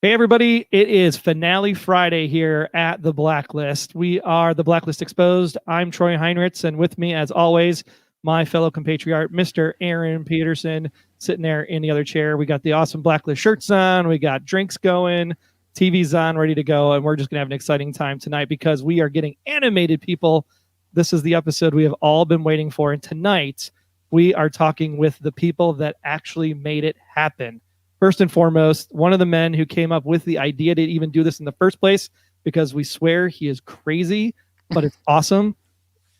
Hey, everybody. It is Finale Friday here at the Blacklist. We are the Blacklist Exposed. I'm Troy Heinrichs, and with me, as always, my fellow compatriot, Mr. Aaron Peterson, sitting there in the other chair. We got the awesome Blacklist shirts on. We got drinks going. TV's on, ready to go. And we're just going to have an exciting time tonight because we are getting animated, people. This is the episode we have all been waiting for. And tonight, we are talking with the people that actually made it happen. First and foremost, one of the men who came up with the idea to even do this in the first place, because we swear he is crazy, but it's awesome.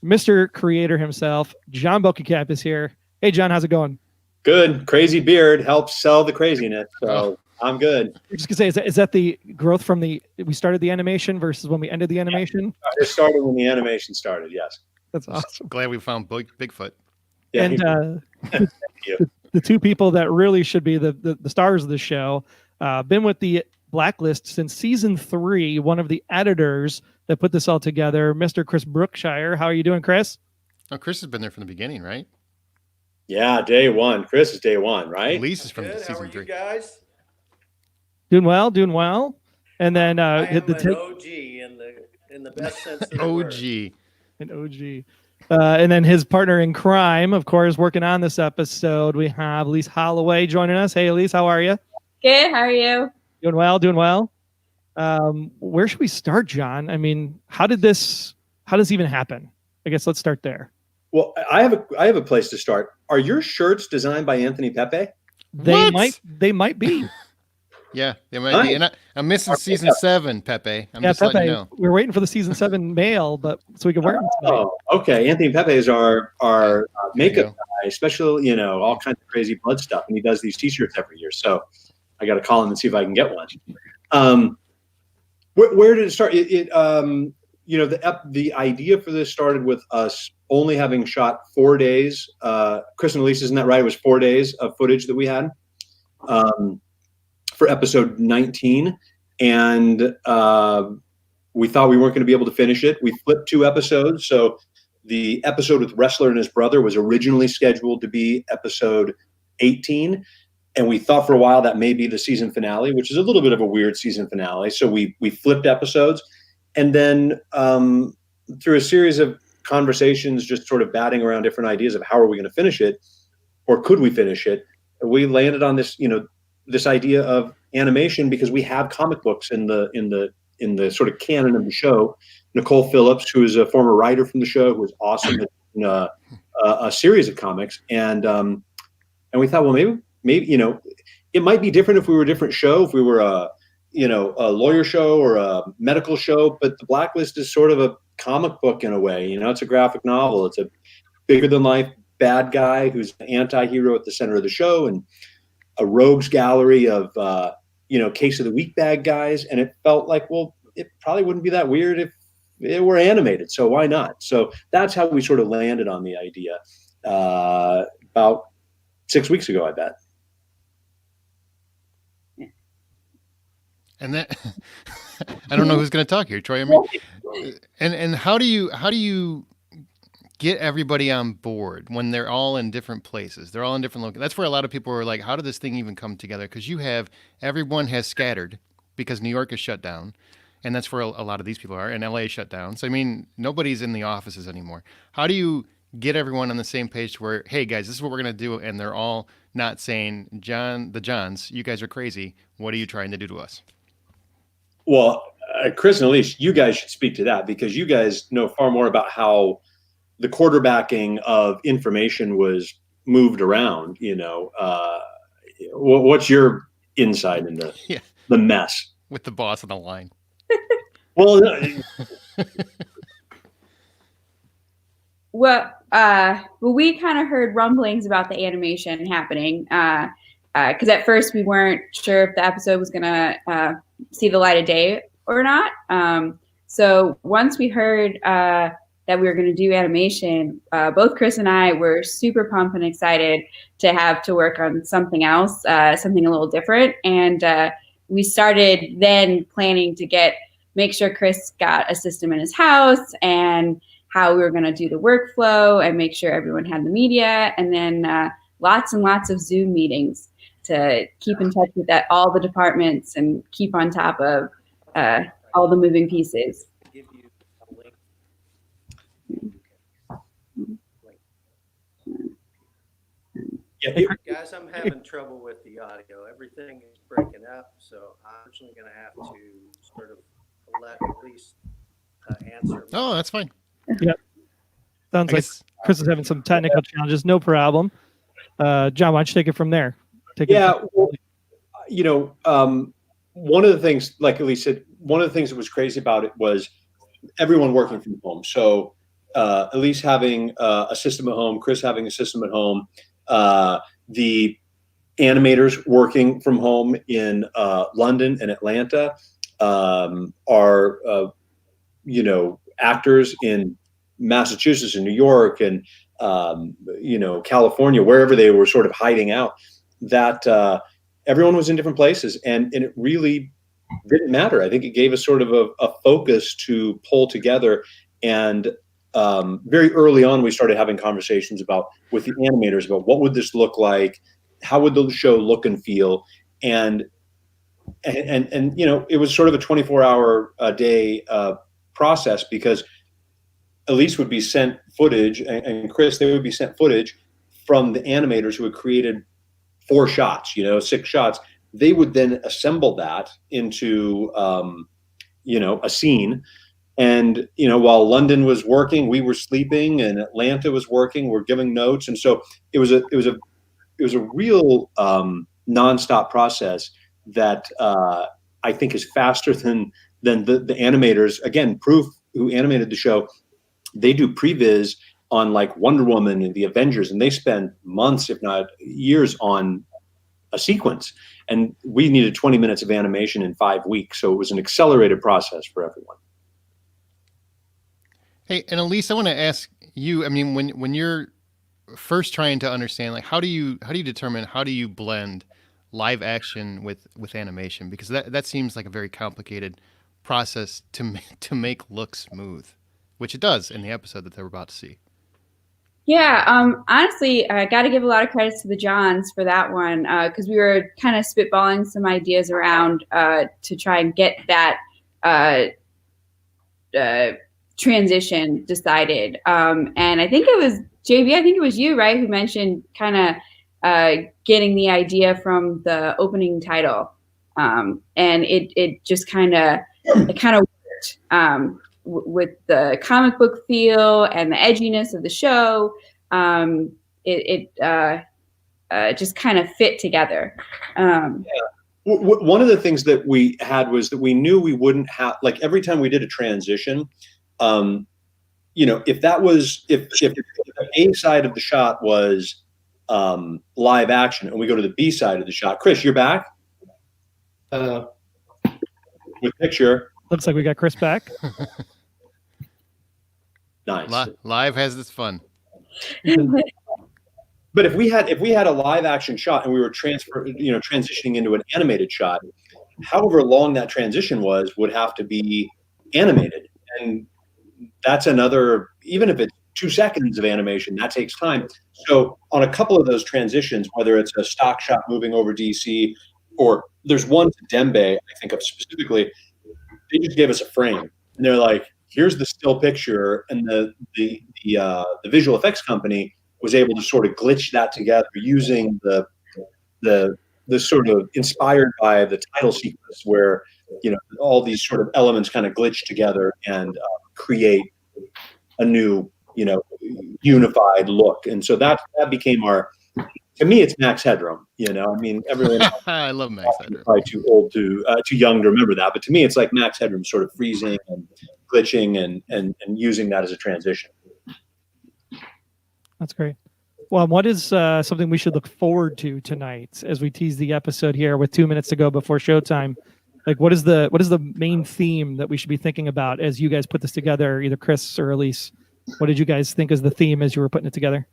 Mr. Creator himself, John Bokenkamp, is here. Hey, John, how's it going? Good. Crazy beard helps sell the craziness, so I'm good. I'm just gonna say, is that the growth from we started the animation versus when we ended the animation? Yeah, it started when the animation started. Yes, that's awesome. Glad we found Bigfoot. Yeah, and the two people that really should be the stars of the show, been with the Blacklist since season 3. One of the editors that put this all together, Mr. Chris Brookshire. How are you doing, Chris? Oh, Chris has been there from the beginning, right? Yeah, day one. Chris is day one, right? Elyse is from Good. season How are 3. you guys? Doing well. And then hit the OG in the best sense of the word. An OG. And then his partner in crime, of course, working on this episode. We have Elyse Holloway joining us. Hey, Elyse, how are you? Good. How are you? Doing well. Where should we start, John? I mean, how does this even happen? I guess let's start there. Well, I have a place to start. Are your shirts designed by Anthony Pepe? They might be. Yeah, they might be. And I'm missing season 7, Pepe. I'm just Pepe, letting you know. We're waiting for the season 7 mail, but so we can wear them tonight. Oh, okay. Anthony Pepe is our makeup guy, special, all kinds of crazy blood stuff, and he does these T-shirts every year. So I got to call him and see if I can get one. Where did it start? The idea for this started with us only having shot 4 days. Chris and Elyse, isn't that right? It was 4 days of footage that we had for episode 19, and we thought we weren't going to be able to finish it. We flipped 2 episodes. So the episode with Wrestler and his brother was originally scheduled to be episode 18. And we thought for a while that may be the season finale, which is a little bit of a weird season finale. So we flipped episodes. And then through a series of conversations, just sort of batting around different ideas of how are we going to finish it, or could we finish it, we landed on this, this idea of animation, because we have comic books in the sort of canon of the show. Nicole Phillips, who is a former writer from the show, who was awesome in a series of comics, and we thought, well, maybe it might be different if we were a different show, if we were a lawyer show or a medical show, but the Blacklist is sort of a comic book in a way. It's a graphic novel. It's a bigger than life bad guy who's an anti-hero at the center of the show, and a rogues gallery of case of the week bad guys. And it felt like, well, it probably wouldn't be that weird if it were animated, so why not? So that's how we sort of landed on the idea about 6 weeks ago, I bet. And that I don't know who's going to talk here, Troy. I mean, and how do you get everybody on board when they're all in different places? They're all in different locations. That's where a lot of people are like, how did this thing even come together? Because everyone has scattered because New York is shut down. And that's where a lot of these people are. And LA is shut down. So, I mean, nobody's in the offices anymore. How do you get everyone on the same page to where, hey, guys, this is what we're going to do. And they're all not saying, Johns, you guys are crazy. What are you trying to do to us? Well, Chris and Elyse, you guys should speak to that, because you guys know far more about how the quarterbacking of information was moved around. What's your insight into the mess? With the boss on the line. Well, we kind of heard rumblings about the animation happening, because at first we weren't sure if the episode was going to see the light of day or not. So once we heard that we were going to do animation, both Chris and I were super pumped and excited to have to work on something else, something a little different. And we started then planning to make sure Chris got a system in his house, and how we were going to do the workflow and make sure everyone had the media, and then lots and lots of Zoom meetings. to keep in touch with all the departments and keep on top of all the moving pieces. Give you a link. Yeah, Guys, I'm having trouble with the audio. Everything is breaking up, so I'm actually going to have to sort of let Elyse answer. Oh, that's fine. Sounds I like guess, Chris is having some technical challenges. No problem. John, why don't you take it from there? Well, one of the things, like Elyse said, one of the things that was crazy about it was everyone working from home. So Elyse having a system at home, Chris having a system at home, the animators working from home in London and Atlanta, our actors in Massachusetts and New York and California, wherever they were sort of hiding out, that everyone was in different places, and it really didn't matter. I think it gave us sort of a focus to pull together. And very early on, we started having conversations with the animators about what would this look like, how would the show look and feel, and it was sort of a 24-hour a day process, because Elyse would be sent footage, and Chris, they would be sent footage from the animators who had created 4 shots, 6 shots. They would then assemble that into a scene. And while London was working, we were sleeping, and Atlanta was working. We're giving notes, and so it was a real nonstop process that I think is faster than the animators. Again, proof who animated the show. They do previs on like Wonder Woman and the Avengers, and they spend months, if not years, on a sequence. And we needed 20 minutes of animation in 5 weeks, so it was an accelerated process for everyone. hey, and Elyse, I want to ask you. I mean, when you're first trying to understand, like, how do you determine, how do you blend live action with animation? Because that seems like a very complicated process to make look smooth, which it does in the episode that they're about to see. Yeah, honestly, I got to give a lot of credit to the Johns for that one, because we were kind of spitballing some ideas around to try and get that transition decided. And I think it was JB, I think it was you, right, who mentioned kind of getting the idea from the opening title. And it just kind of worked. With the comic book feel and the edginess of the show, it just kind of fit together. One of the things that we had was that we knew we wouldn't have, like, every time we did a transition, if the A side of the shot was live action, and we go to the B side of the shot. Chris, you're back with picture. Looks like we got Chris back. Nice. Live has its fun. But if we had a live action shot and we were transitioning into an animated shot, however long that transition would have to be animated. And that's another, even if it's 2 seconds of animation, that takes time. So on a couple of those transitions, whether it's a stock shot moving over DC, or there's one to Dembe, I think of specifically, they just gave us a frame, and they're like, here's the still picture, and the visual effects company was able to sort of glitch that together using the sort of inspired by the title sequence, where all these sort of elements kind of glitch together and create a new unified look. And so that became our, to me, it's Max Headroom. I mean, everyone I love Max Headroom. Probably too old too young to remember that, but to me, it's like Max Headroom sort of freezing and glitching and using that as a transition. That's great. Well, what is something we should look forward to tonight as we tease the episode here with 2 minutes to go before showtime? Like, what is the main theme that we should be thinking about as you guys put this together, either Chris or Elyse? What did you guys think as the theme as you were putting it together?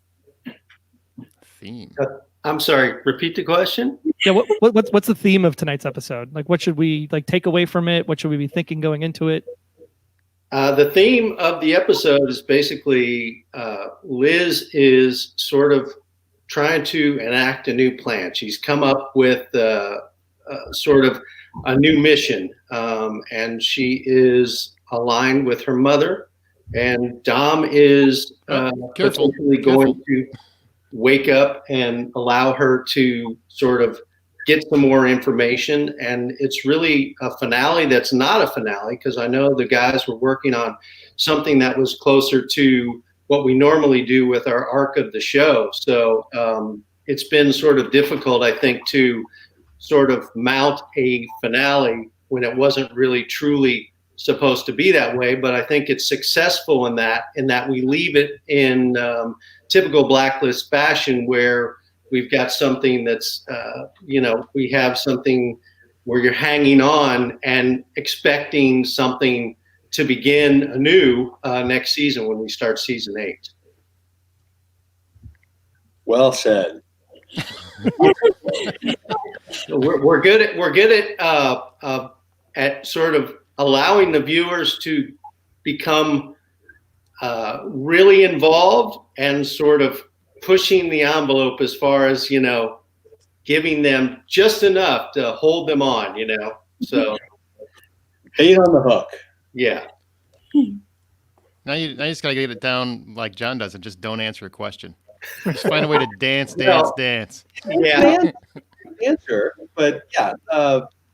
Theme. I'm sorry, repeat the question. Yeah, what's the theme of tonight's episode? Like, what should we take away from it? What should we be thinking going into it? The theme of the episode is basically Liz is sort of trying to enact a new plan. She's come up with sort of a new mission, and she is aligned with her mother. And Dom is potentially going to wake up and allow her to sort of get some more information. And it's really a finale that's not a finale, because I know the guys were working on something that was closer to what we normally do with our arc of the show. So it's been sort of difficult, I think, to sort of mount a finale when it wasn't really truly supposed to be that way. But I think it's successful in that we leave it in typical Blacklist fashion, where we've got something that's, we have something where you're hanging on and expecting something to begin anew next season when we start season 8. Well said. We're good at sort of allowing the viewers to become really involved and sort of pushing the envelope as far as, giving them just enough to hold them on, so Bait on the hook. Yeah. Now you just gotta get it down like John does and just don't answer a question. Just find a way to dance. Yeah. Answer, but yeah,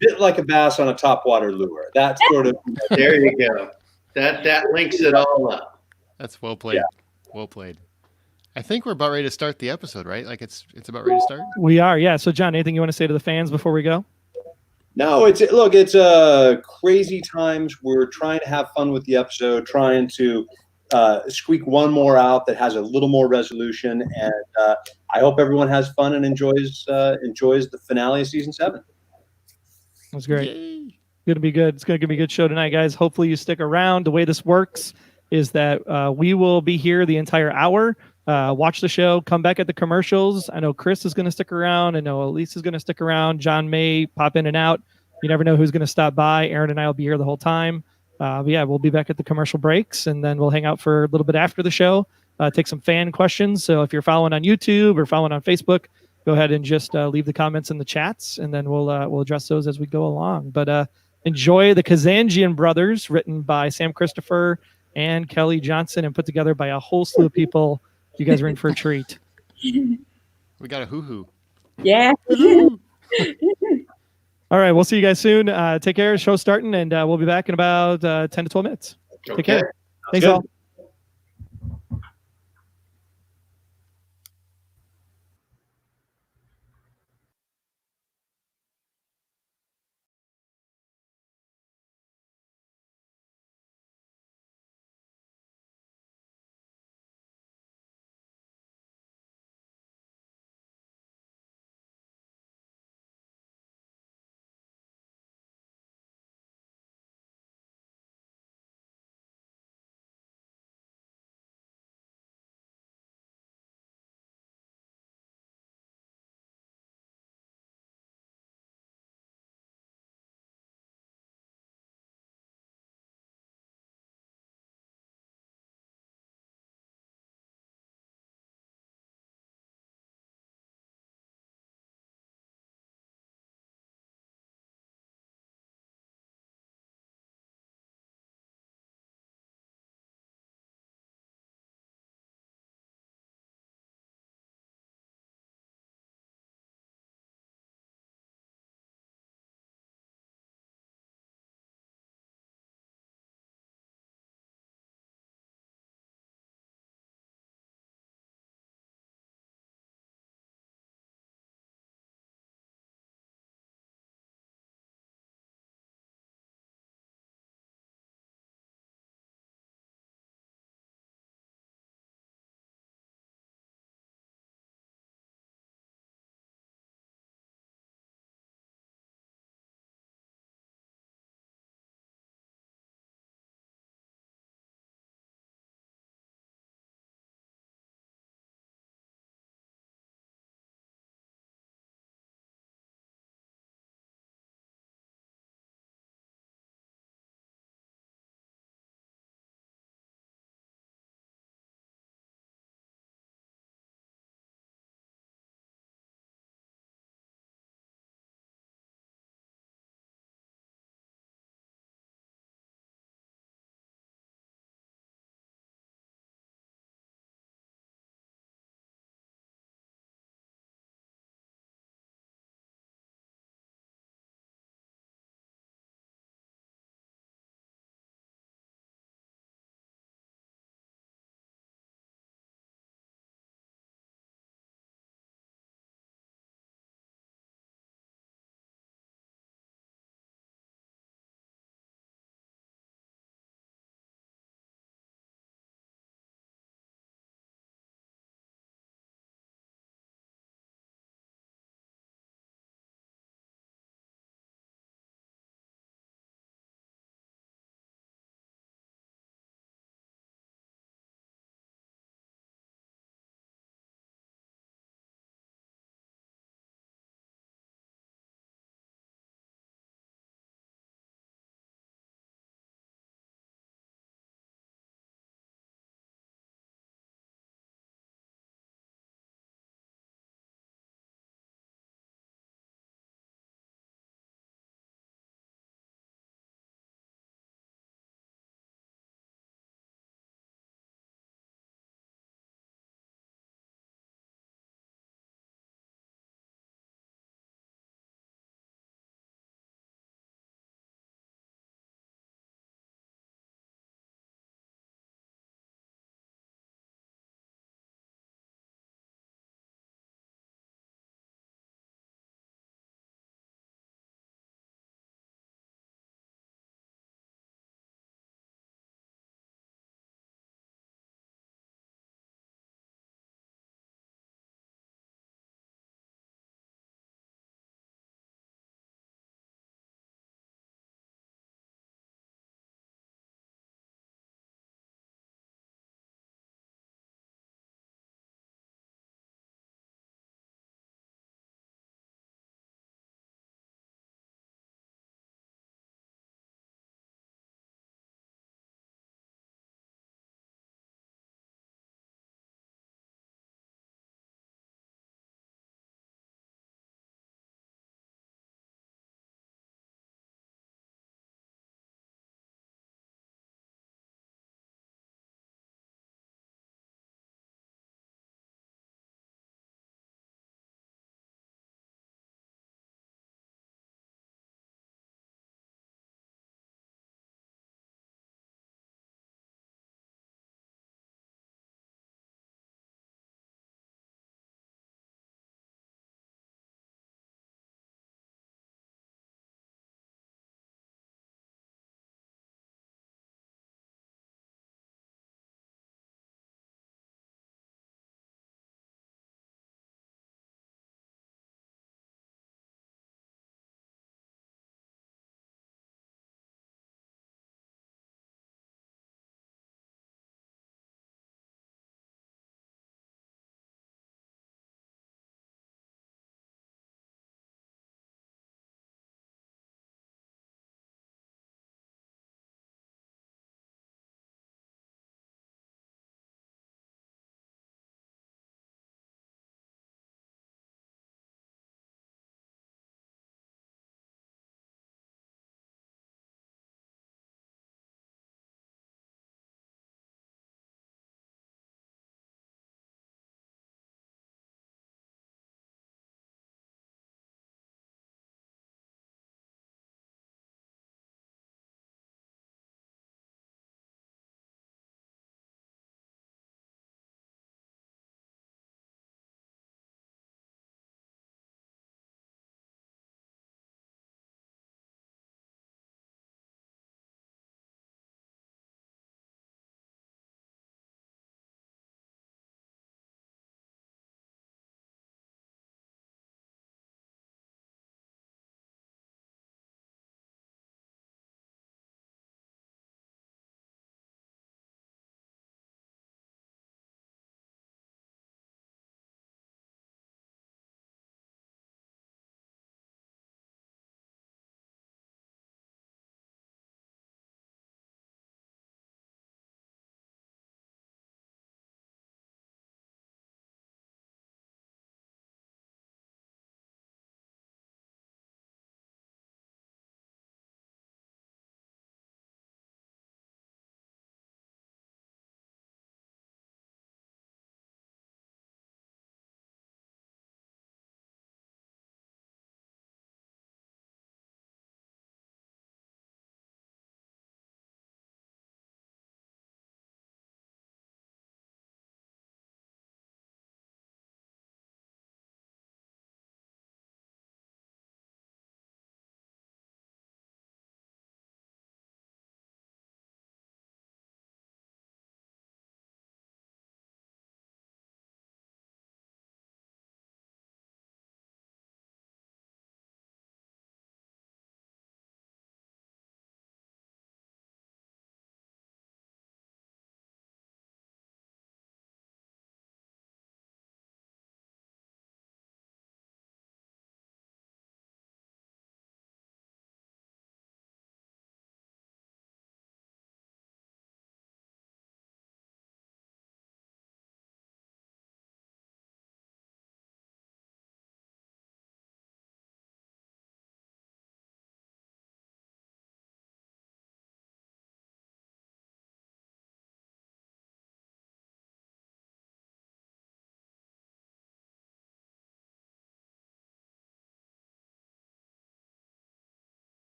bit like a bass on a topwater lure. That's sort of there you go. That links it all up. That's well played. Yeah. Well played. I think we're about ready to start the episode, right? Like it's about ready to start. We are, yeah. So, John, anything you want to say to the fans before we go? No, it's crazy times. We're trying to have fun with the episode, trying to squeak one more out that has a little more resolution, and I hope everyone has fun and enjoys the finale of season 7. That's great. Yay. Going to be good. It's going to be a good show tonight, guys. Hopefully you stick around. The way this works is that we will be here the entire hour. Watch the show, come back at the commercials. I know Chris is going to stick around. I know Elyse is going to stick around. John may pop in and out. You never know who's going to stop by. Aaron and I will be here the whole time. But yeah, we'll be back at the commercial breaks, and then we'll hang out for a little bit after the show, take some fan questions. So if you're following on YouTube or following on Facebook, go ahead and just leave the comments in the chats, and then we'll address those as we go along. But enjoy the Kazanjian Brothers, written by Sam Christopher and Kelly Johnson, and put together by a whole slew of people. You guys are in for a treat. We got a hoo-hoo. Yeah. All right, we'll see you guys soon. Take care. Show's starting, and we'll be back in about 10 to 12 minutes. Take care. Thanks, all.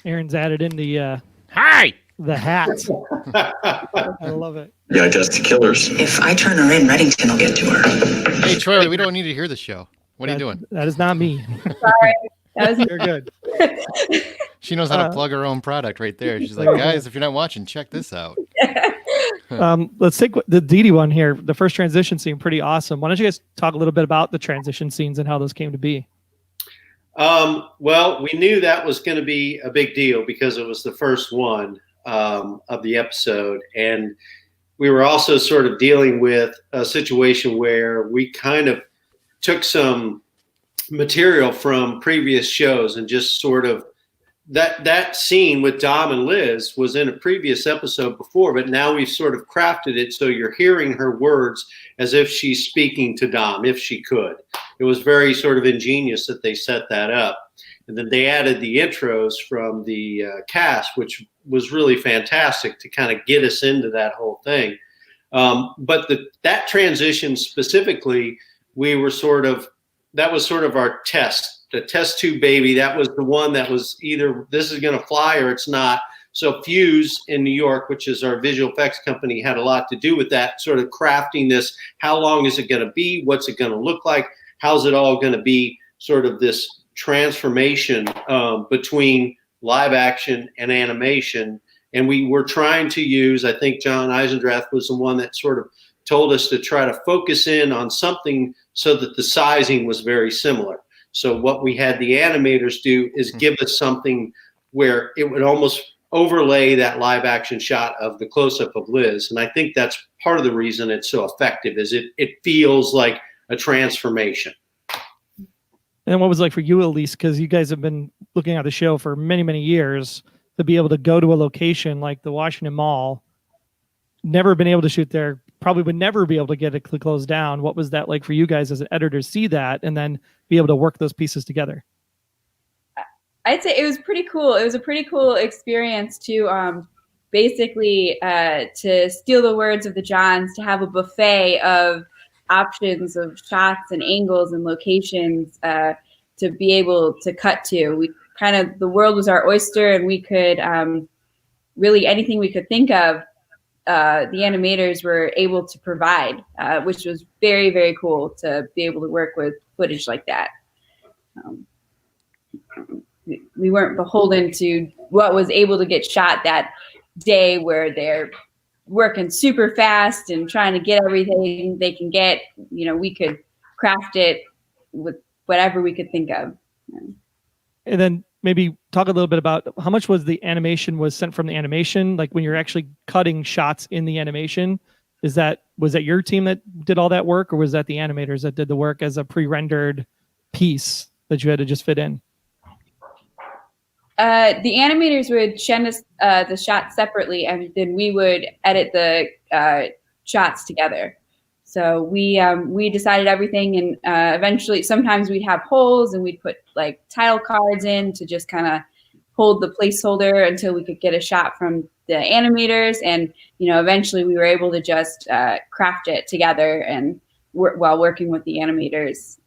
Aaron's added in the Hi. hat. I love it. Yeah, just killers. If I turn her in, Reddington will get to her. Hey, Troy, we don't need to hear the show. What are you doing? That is not me. Sorry. That was You're good. She knows how to plug her own product right there. She's like, guys, if you're not watching, check this out. Let's take the Dee Dee one here. The first transition scene, pretty awesome. Why don't you guys talk a little bit about the transition scenes and how those came to be? Well, we knew that was going to be a big deal because it was the first one of the episode. And we were also sort of dealing with a situation where we kind of took some material from previous shows and just sort of that scene with Dom and Liz was in a previous episode before, but now we've sort of crafted it so you're hearing her words as if she's speaking to Dom, if she could. It was very sort of ingenious that they set that up. And then they added the intros from the cast, which was really fantastic to kind of get us into that whole thing. But that transition specifically, that was sort of our test. The test tube baby, that was the one that was either this is going to fly or it's not. So Fuse in New York, which is our visual effects company, had a lot to do with that, sort of crafting this. How long is it going to be? What's it going to look like? How's it all going to be sort of this transformation between live action and animation? And we were trying to use, I think John Eisendrath was the one that sort of told us to try to focus in on something so that the sizing was very similar. So what we had the animators do is give us something where it would almost overlay that live action shot of the close-up of Liz. And I think that's part of the reason it's so effective is it feels like a transformation. And what was it like for you, Elyse? Because you guys have been looking at the show for many, many years, to be able to go to a location like the Washington Mall, never been able to shoot there, probably would never be able to get it closed down. What was that like for you guys as an editor to see that and then be able to work those pieces together? I'd say it was pretty cool. It was a pretty cool experience to basically to steal the words of the Johns, to have a buffet of options of shots and angles and locations to be able to cut to. We kind of, the world was our oyster, and we could really anything we could think of, the animators were able to provide, which was very, very cool to be able to work with footage like that. We weren't beholden to what was able to get shot that day, where they're working super fast and trying to get everything they can get. You know, we could craft it with whatever we could think of. And then maybe talk a little bit about how much was the animation was sent from the animation, like when you're actually cutting shots in the animation. Was that your team that did all that work, or was that the animators that did the work as a pre-rendered piece that you had to just fit in? The animators would send us the shots separately, and then we would edit the shots together. So we decided everything, and eventually sometimes we'd have holes, and we'd put like title cards in to just kind of hold the placeholder until we could get a shot from the animators. And eventually we were able to just craft it together and while working with the animators,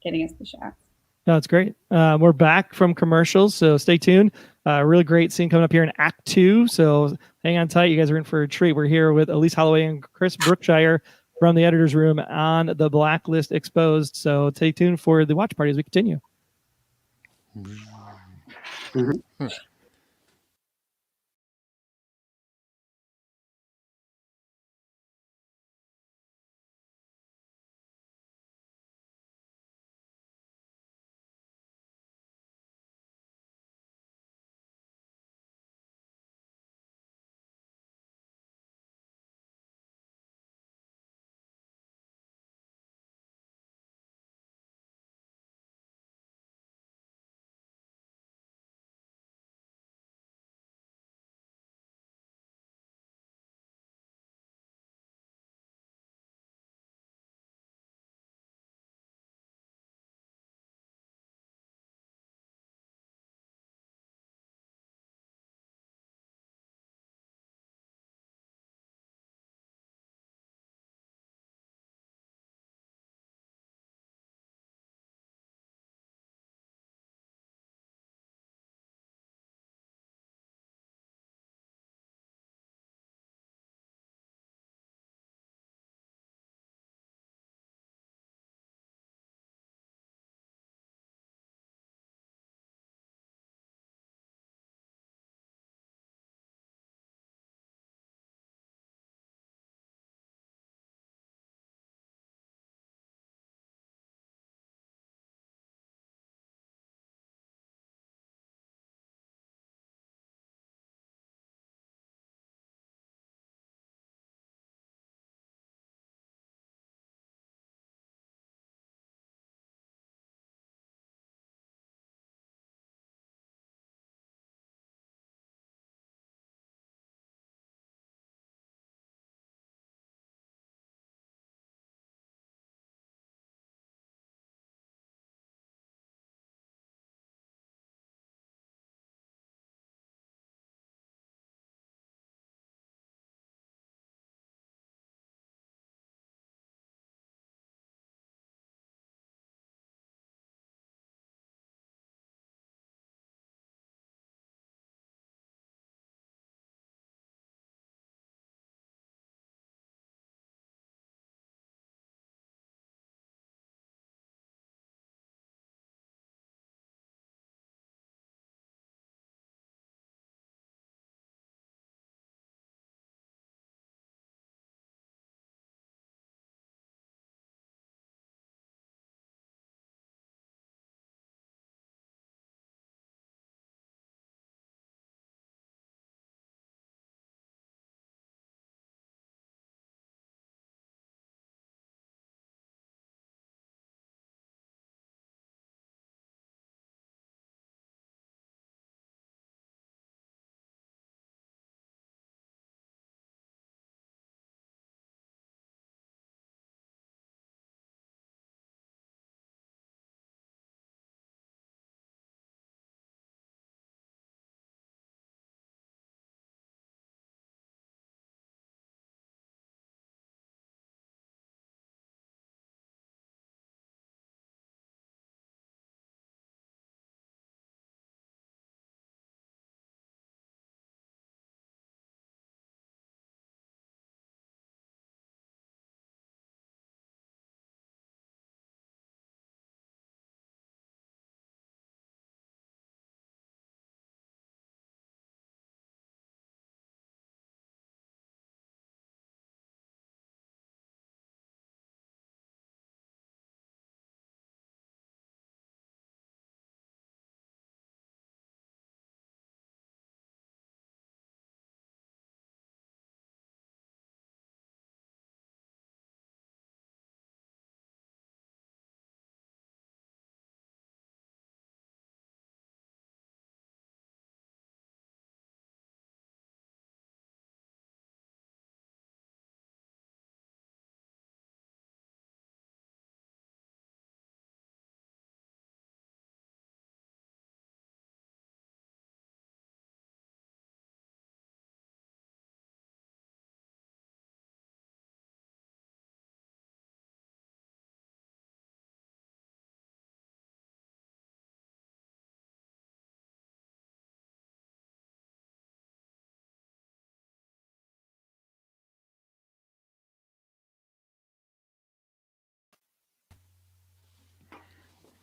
getting us the shots. No, it's great. We're back from commercials, so stay tuned. Really great scene coming up here in Act 2, so hang on tight. You guys are in for a treat. We're here with Elyse Holloway and Chris Brookshire from the editor's room on the Blacklist Exposed. So stay tuned for the watch party as we continue. Mm-hmm.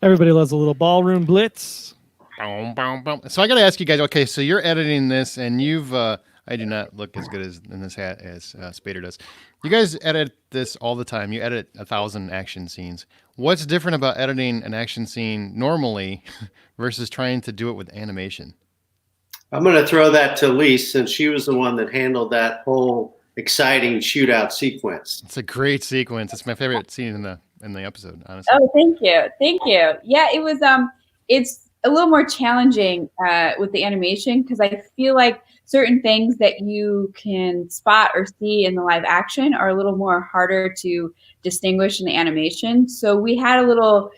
Everybody loves a little ballroom blitz. Boom, boom, boom. So I got to ask you guys. Okay, so you're editing this, and you've. I do not look as good as in this hat as Spader does. You guys edit this all the time. You edit 1,000 action scenes. What's different about editing an action scene normally versus trying to do it with animation? I'm going to throw that to Elyse, since she was the one that handled that whole exciting shootout sequence. It's a great sequence. It's my favorite scene in the episode, honestly. Oh, thank you. Yeah, it was. It's a little more challenging with the animation, because I feel like certain things that you can spot or see in the live action are a little more harder to distinguish in the animation. So we had a little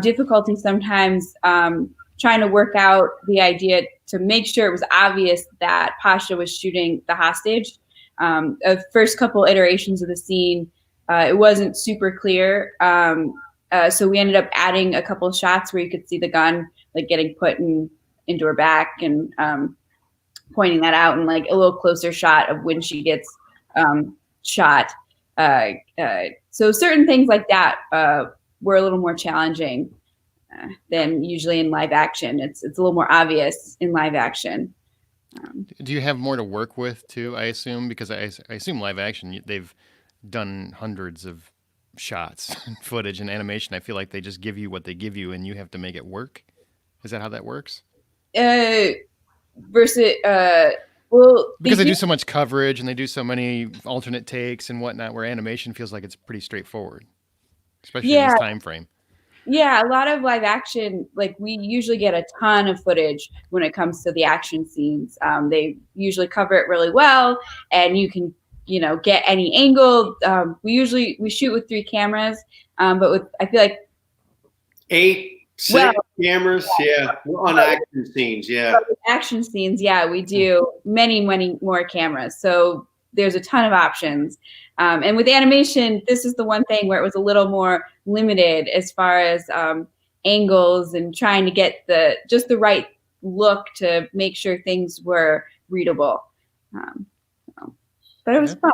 difficulty sometimes trying to work out the idea to make sure it was obvious that Pasha was shooting the hostage. The first couple iterations of the scene, it wasn't super clear. So we ended up adding a couple of shots where you could see the gun like getting put into her back, and pointing that out, and like a little closer shot of when she gets shot. So certain things like that were a little more challenging than usually in live action. It's a little more obvious in live action. Do you have more to work with too? I assume, because I assume live action, they've done hundreds of shots, footage, and animation. I feel like they just give you what they give you, and you have to make it work. Is that how that works? Versus, well, Because they do so much coverage and they do so many alternate takes and whatnot, where animation feels like it's pretty straightforward, especially in this time frame. Yeah, a lot of live action, like we usually get a ton of footage when it comes to the action scenes. They usually cover it really well, and you can, get any angle. We shoot with 3 cameras, but I feel like 6 cameras, yeah, on action scenes, yeah. Action scenes, yeah, we do many more cameras. So there's a ton of options. And with animation, this is the one thing where it was a little more limited as far as angles and trying to get just the right look to make sure things were readable. But it was fun.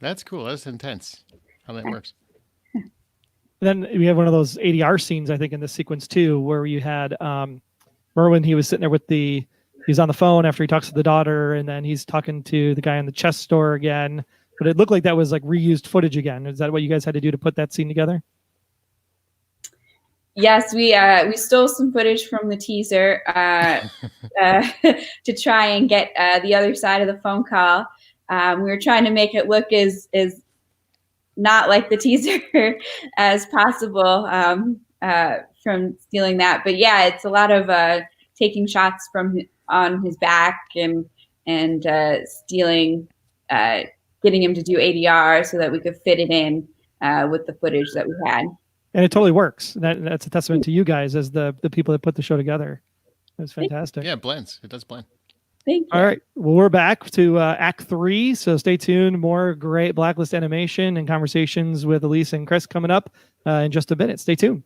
That's cool. That's intense how that works. Then we have one of those ADR scenes, I think, in this sequence too, where you had Merwin. He was sitting there he's on the phone after he talks to the daughter, and then he's talking to the guy in the chess store again. But it looked like that was like reused footage again. Is that what you guys had to do to put that scene together? Yes, we stole some footage from the teaser to try and get the other side of the phone call. We were trying to make it look as not like the teaser as possible from stealing that. But yeah, it's a lot of taking shots on his back and stealing, getting him to do ADR so that we could fit it in with the footage that we had. And it totally works. That's a testament to you guys as the people that put the show together. It's fantastic. Yeah, it blends. It does blend. Thank you. All right. Well, we're back to Act 3, so stay tuned. More great Blacklist animation and conversations with Elyse and Chris coming up in just a minute. Stay tuned.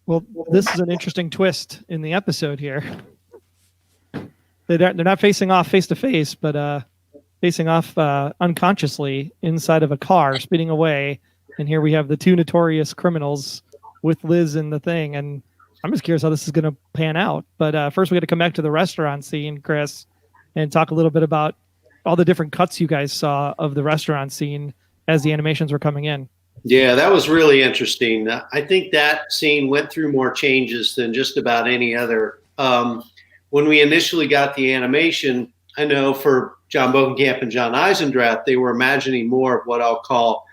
Well, this is an interesting twist in the episode here. They're not facing off face to face, but facing off unconsciously inside of a car, speeding away. And here we have the two notorious criminals with Liz in the thing. And I'm just curious how this is going to pan out. But first, we got to come back to the restaurant scene, Chris, and talk a little bit about all the different cuts you guys saw of the restaurant scene as the animations were coming in. Yeah, that was really interesting. I think that scene went through more changes than just about any other. When we initially got the animation, I know for John Bokenkamp and John Eisendrath, they were imagining more of what I'll call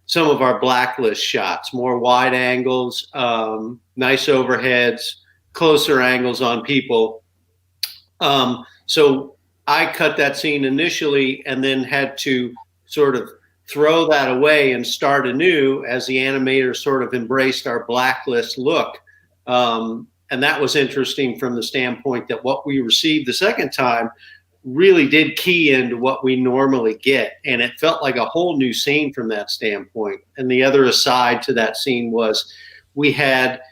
some of our Blacklist shots, more wide angles, nice overheads, closer angles on people. So I cut that scene initially and then had to sort of throw that away and start anew as the animators sort of embraced our Blacklist look. And that was interesting from the standpoint that what we received the second time really did key into what we normally get. And it felt like a whole new scene from that standpoint. And the other aside to that scene was we had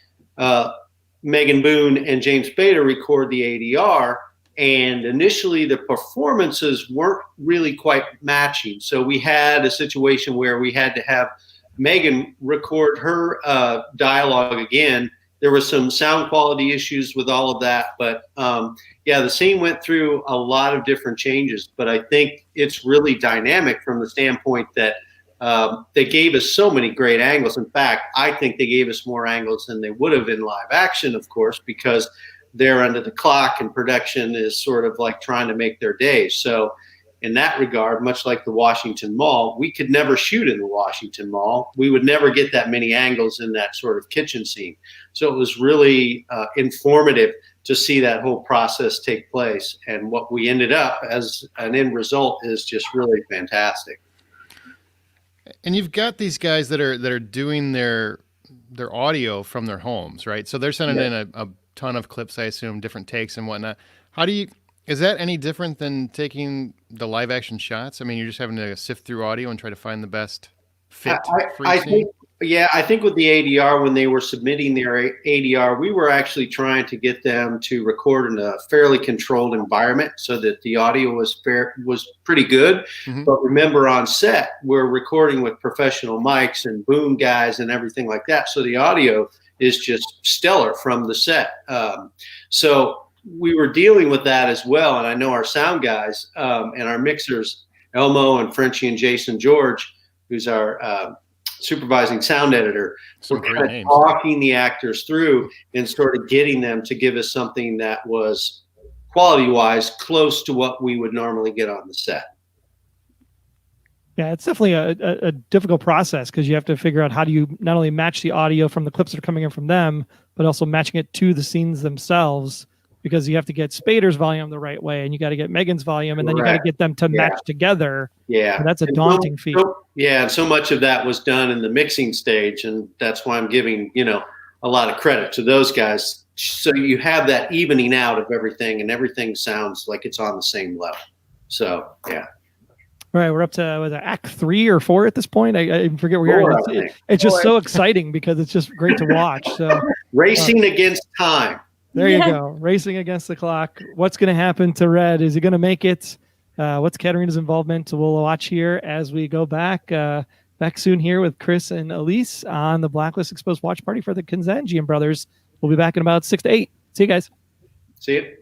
Megan Boone and James Spader record the ADR. And initially the performances weren't really quite matching. So we had a situation where we had to have Megan record her dialogue again. There was some sound quality issues with all of that, but the scene went through a lot of different changes, but I think it's really dynamic from the standpoint that they gave us so many great angles. In fact, I think they gave us more angles than they would have in live action, of course, because they're under the clock and production is sort of like trying to make their day. So in that regard, much like the Washington Mall, we could never shoot in the Washington Mall. We would never get that many angles in that sort of kitchen scene. So it was really informative to see that whole process take place. And what we ended up as an end result is just really fantastic. And you've got these guys that are doing their audio from their homes, right? So they're sending in a ton of clips, I assume, different takes and whatnot. Is that any different than taking the live action shots? I mean, you're just having to sift through audio and try to find the best fit for each scene? I think with the ADR, when they were submitting their ADR, we were actually trying to get them to record in a fairly controlled environment so that the audio was pretty good. Mm-hmm. But remember, on set, we're recording with professional mics and boom guys and everything like that. So the audio is just stellar from the set. So we were dealing with that as well. And I know our sound guys and our mixers, Elmo and Frenchie and Jason George, who's our supervising sound editor, were kind of talking the actors through and sort of getting them to give us something that was quality-wise close to what we would normally get on the set. Yeah, it's definitely a difficult process because you have to figure out how do you not only match the audio from the clips that are coming in from them, but also matching it to the scenes themselves, because you have to get Spader's volume the right way and you got to get Megan's volume and then you got to get them to match together. Yeah. So that's a daunting feat. And so much of that was done in the mixing stage. And that's why I'm giving, a lot of credit to those guys. So you have that evening out of everything and everything sounds like it's on the same level. So, yeah. All right, we're up to Act 3 or 4 at this point. I forget where we are. It's just so exciting because it's just great to watch. So racing against time. There you go. Racing against the clock. What's going to happen to Red? Is he going to make it? What's Katarina's involvement? We'll watch here as we go back soon here with Chris and Elyse on the Blacklist Exposed Watch Party for the Kazanjian brothers. We'll be back in about 6 to 8. See you guys. See you.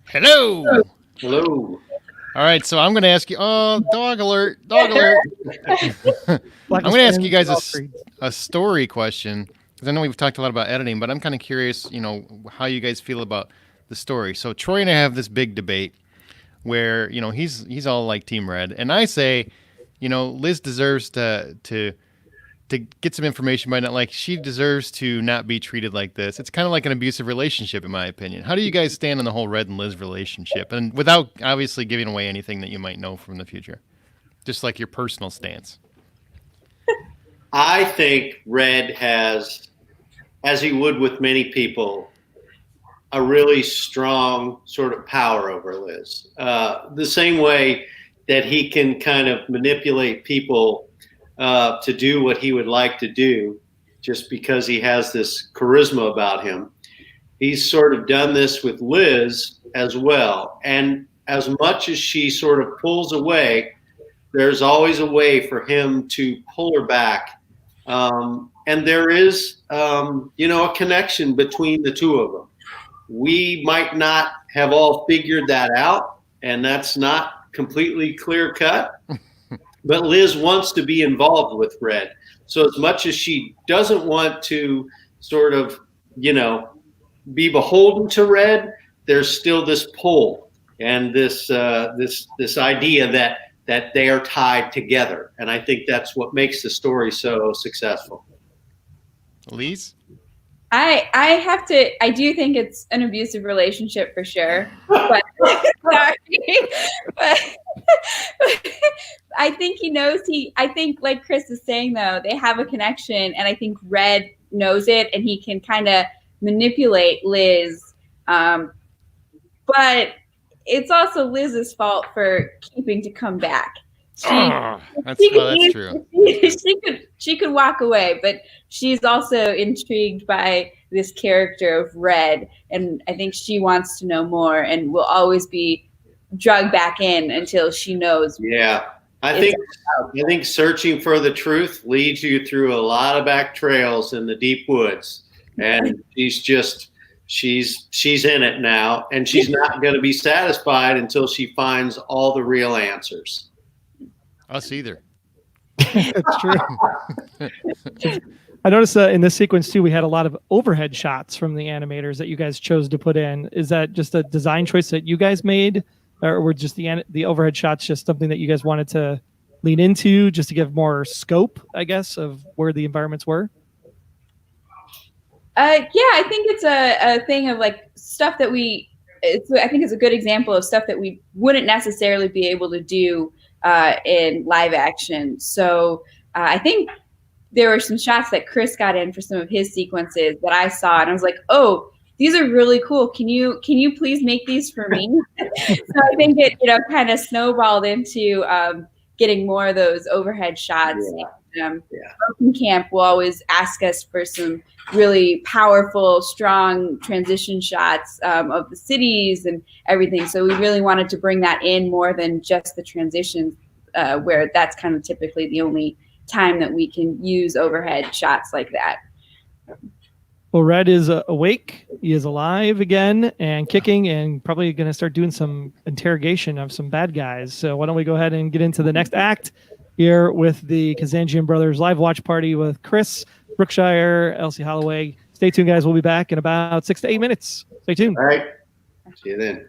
Hello. Hello. All right, so I'm going to ask you. Oh, dog alert! Dog alert! I'm going to ask you guys a story question because I know we've talked a lot about editing, but I'm kind of curious, how you guys feel about the story. So Troy and I have this big debate where he's all like Team Red, and I say, Liz deserves to get some information by not like she deserves to not be treated like this. It's kind of like an abusive relationship, in my opinion. How do you guys stand on the whole Red and Liz relationship, and without obviously giving away anything that you might know from the future, just like your personal stance? I think Red has, as he would with many people, a really strong sort of power over Liz. The same way that he can kind of manipulate people to do what he would like to do just because he has this charisma about him. He's sort of done this with Liz as well. And as much as she sort of pulls away, there's always a way for him to pull her back. And there is, a connection between the two of them. We might not have all figured that out, and that's not completely clear cut. But Liz wants to be involved with Red. So as much as she doesn't want to sort of, be beholden to Red, there's still this pull and this idea that they are tied together. And I think that's what makes the story so successful. Elyse? I do think it's an abusive relationship for sure. But sorry. but I think he knows I think like Chris is saying though, they have a connection, and I think Red knows it, and he can kind of manipulate Liz. But it's also Liz's fault for keeping to come back. That's true. She could walk away, but she's also intrigued by this character of Red, and I think she wants to know more, and will always be drugged back in until she knows. Yeah, I think searching for the truth leads you through a lot of back trails in the deep woods, and she's in it now, and she's not going to be satisfied until she finds all the real answers. Us either. That's true. I noticed in this sequence too, we had a lot of overhead shots from the animators that you guys chose to put in. Is that just a design choice that you guys made, or were just the overhead shots just something that you guys wanted to lean into, just to give more scope, I guess, of where the environments were? Yeah, I think it's a thing of like stuff that I think it's a good example of stuff that we wouldn't necessarily be able to do in live action. So I think there were some shots that Chris got in for some of his sequences that I saw, and I was like, oh, these are really cool. Can you please make these for me? So I think it kind of snowballed into getting more of those overhead shots. Yeah. Bokenkamp will always ask us for some really powerful, strong transition shots of the cities and everything. So we really wanted to bring that in more than just the transitions, where that's kind of typically the only time that we can use overhead shots like that. Well, Red is awake. He is alive again and kicking, and probably going to start doing some interrogation of some bad guys. So why don't we go ahead and get into the next act here with the Kazanjian Brothers live watch party with Chris, Brookshire, Elyse, Holloway. Stay tuned, guys. We'll be back in about 6 to 8 minutes. Stay tuned. All right. See you then.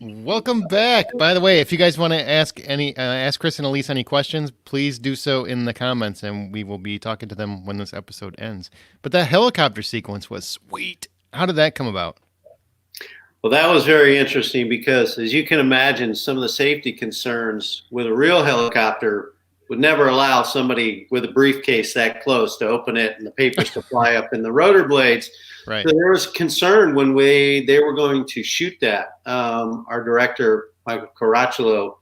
Welcome back. By the way, if you guys want to ask Chris and Elyse any questions, please do so in the comments, and we will be talking to them when this episode ends. But that helicopter sequence was sweet. How did that come about? Well, that was very interesting because, as you can imagine, some of the safety concerns with a real helicopter would never allow somebody with a briefcase that close to open it and the papers to fly up in the rotor blades. Right. So there was concern when they were going to shoot that. Our director, Michael Caracciolo,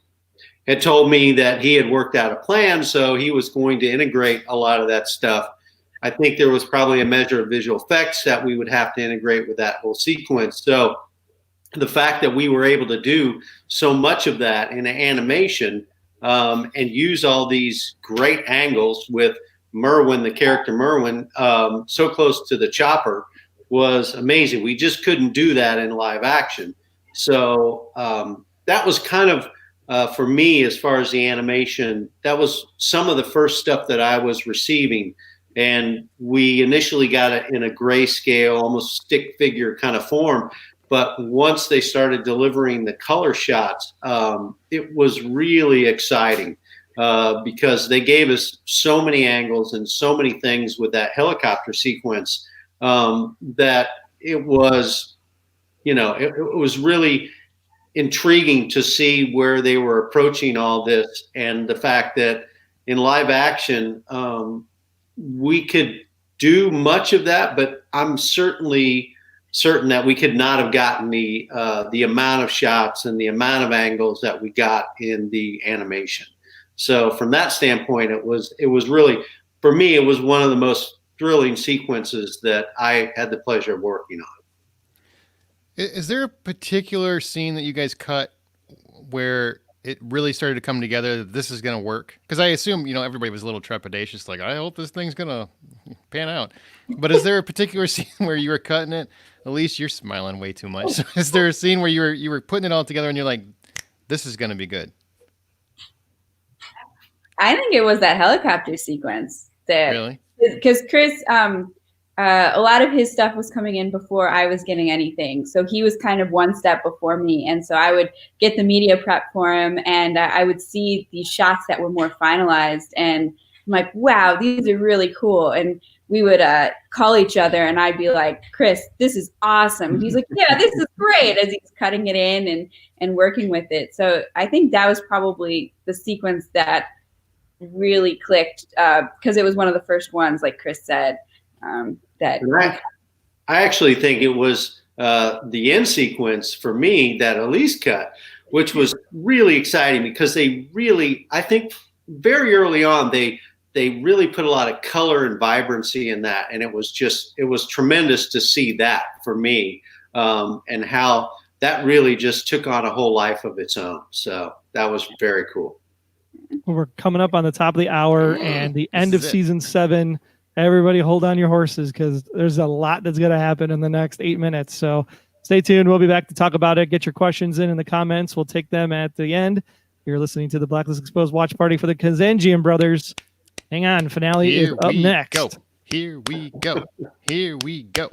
had told me that he had worked out a plan, so he was going to integrate a lot of that stuff. I think there was probably a measure of visual effects that we would have to integrate with that whole sequence. So the fact that we were able to do so much of that in animation and use all these great angles with Merwin, the character Merwin, so close to the chopper was amazing. We just couldn't do that in live action. So that was kind of, for me, as far as the animation, that was some of the first stuff that I was receiving. And we initially got it in a grayscale, almost stick figure kind of form. But once they started delivering the color shots, it was really exciting because they gave us so many angles and so many things with that helicopter sequence that it was, it was really intriguing to see where they were approaching all this, and the fact that in live action we could do much of that, but I'm certainly certain that we could not have gotten the amount of shots and the amount of angles that we got in the animation. So from that standpoint, it was really, for me, it was one of the most thrilling sequences that I had the pleasure of working on. Is there a particular scene that you guys cut where it really started to come together that this is going to work? Because I assume, everybody was a little trepidatious, like, I hope this thing's going to pan out. But is there a particular scene where you were cutting it? Elyse, you're smiling way too much. So is there a scene where you were putting it all together and you're like, this is going to be good? I think it was that helicopter sequence that, Really? because Chris, a lot of his stuff was coming in before I was getting anything. So he was kind of one step before me. And so I would get the media prep for him, and I would see these shots that were more finalized. And I'm like, wow, these are really cool. And we would call each other, and I'd be like, Chris, this is awesome. And he's like, yeah, this is great, as he's cutting it in and working with it. So I think that was probably the sequence that really clicked because it was one of the first ones, like Chris said. I actually think it was the end sequence for me that Elyse cut, which was really exciting because they really, I think very early on, they really put a lot of color and vibrancy in that. And it was tremendous to see that for me and how that really just took on a whole life of its own. So that was very cool. We're coming up on the top of the hour and the end of season 7. Everybody hold on your horses because there's a lot that's going to happen in the next 8 minutes. So stay tuned. We'll be back to talk about it. Get your questions in the comments. We'll take them at the end. You're listening to the Blacklist Exposed watch party for the Kazanjian brothers. Hang on. Finale is up next. Go. Here we go. Here we go.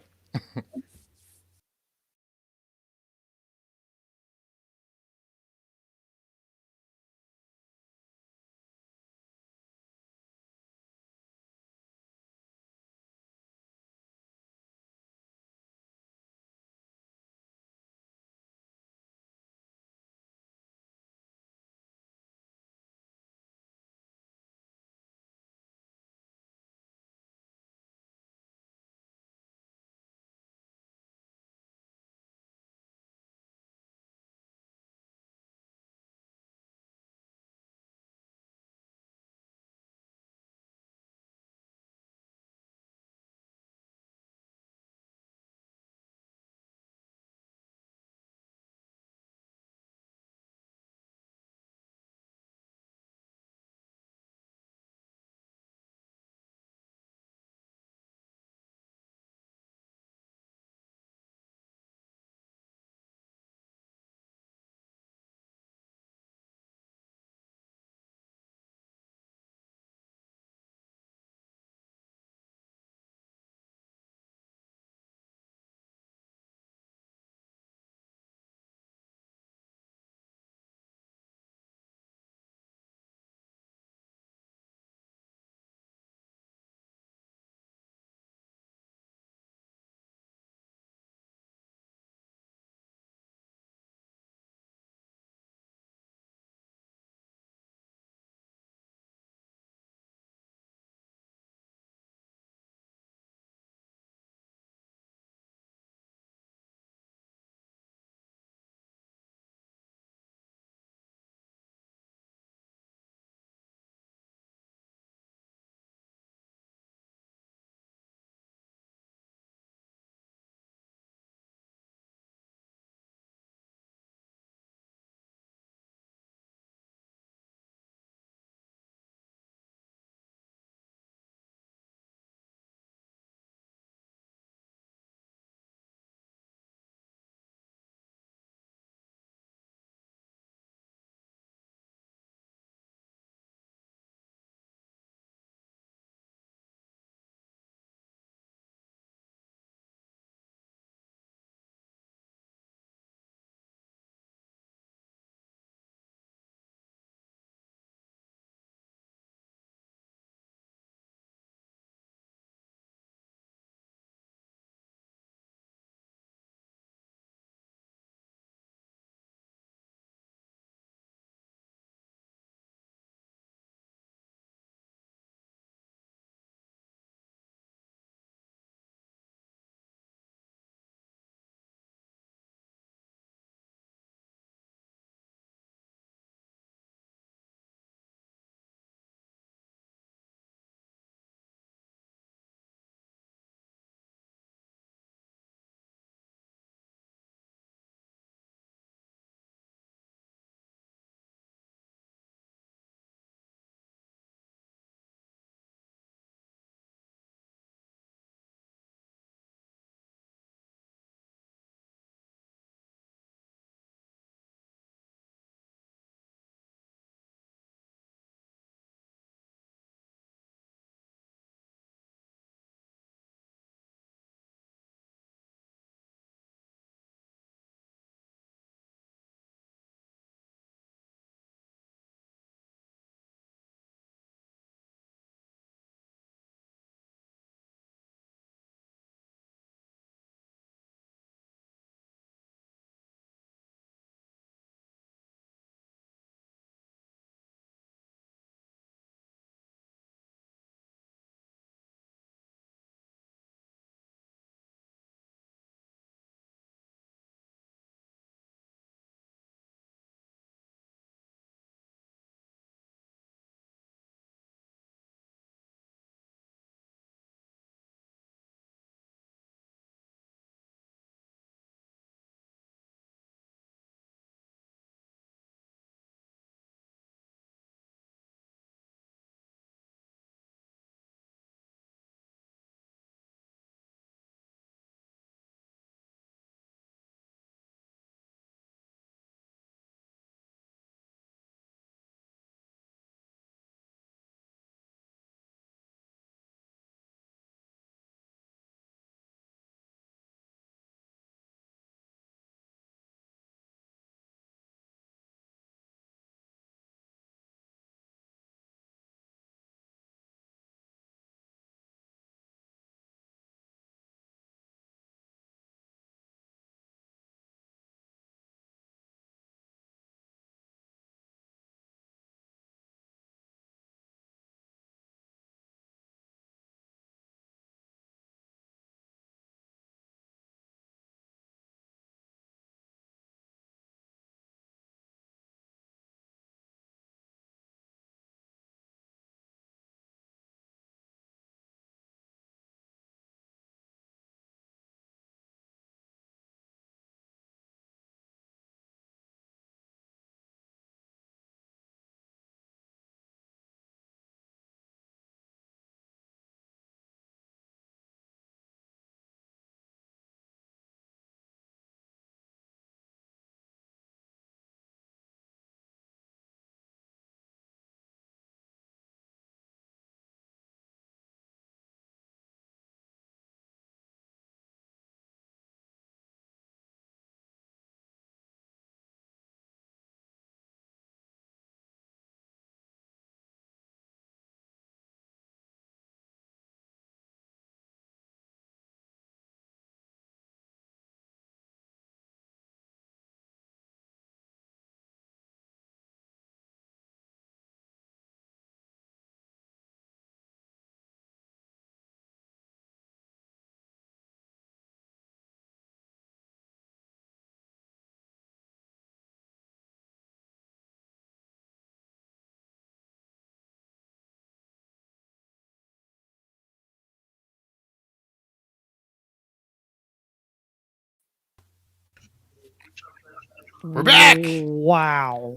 We're back. Wow.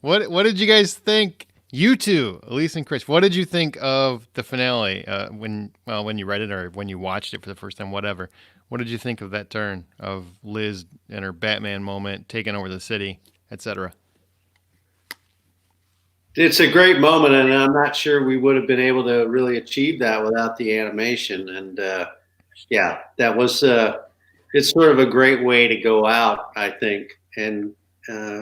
What did you guys think? You two, Elyse and Chris, what did you think of the finale when you read it or when you watched it for the first time, whatever? What did you think of that turn of Liz and her Batman moment, taking over the city, etc.? It's a great moment, and I'm not sure we would have been able to really achieve that without the animation. And yeah, that was it's sort of a great way to go out, I think, and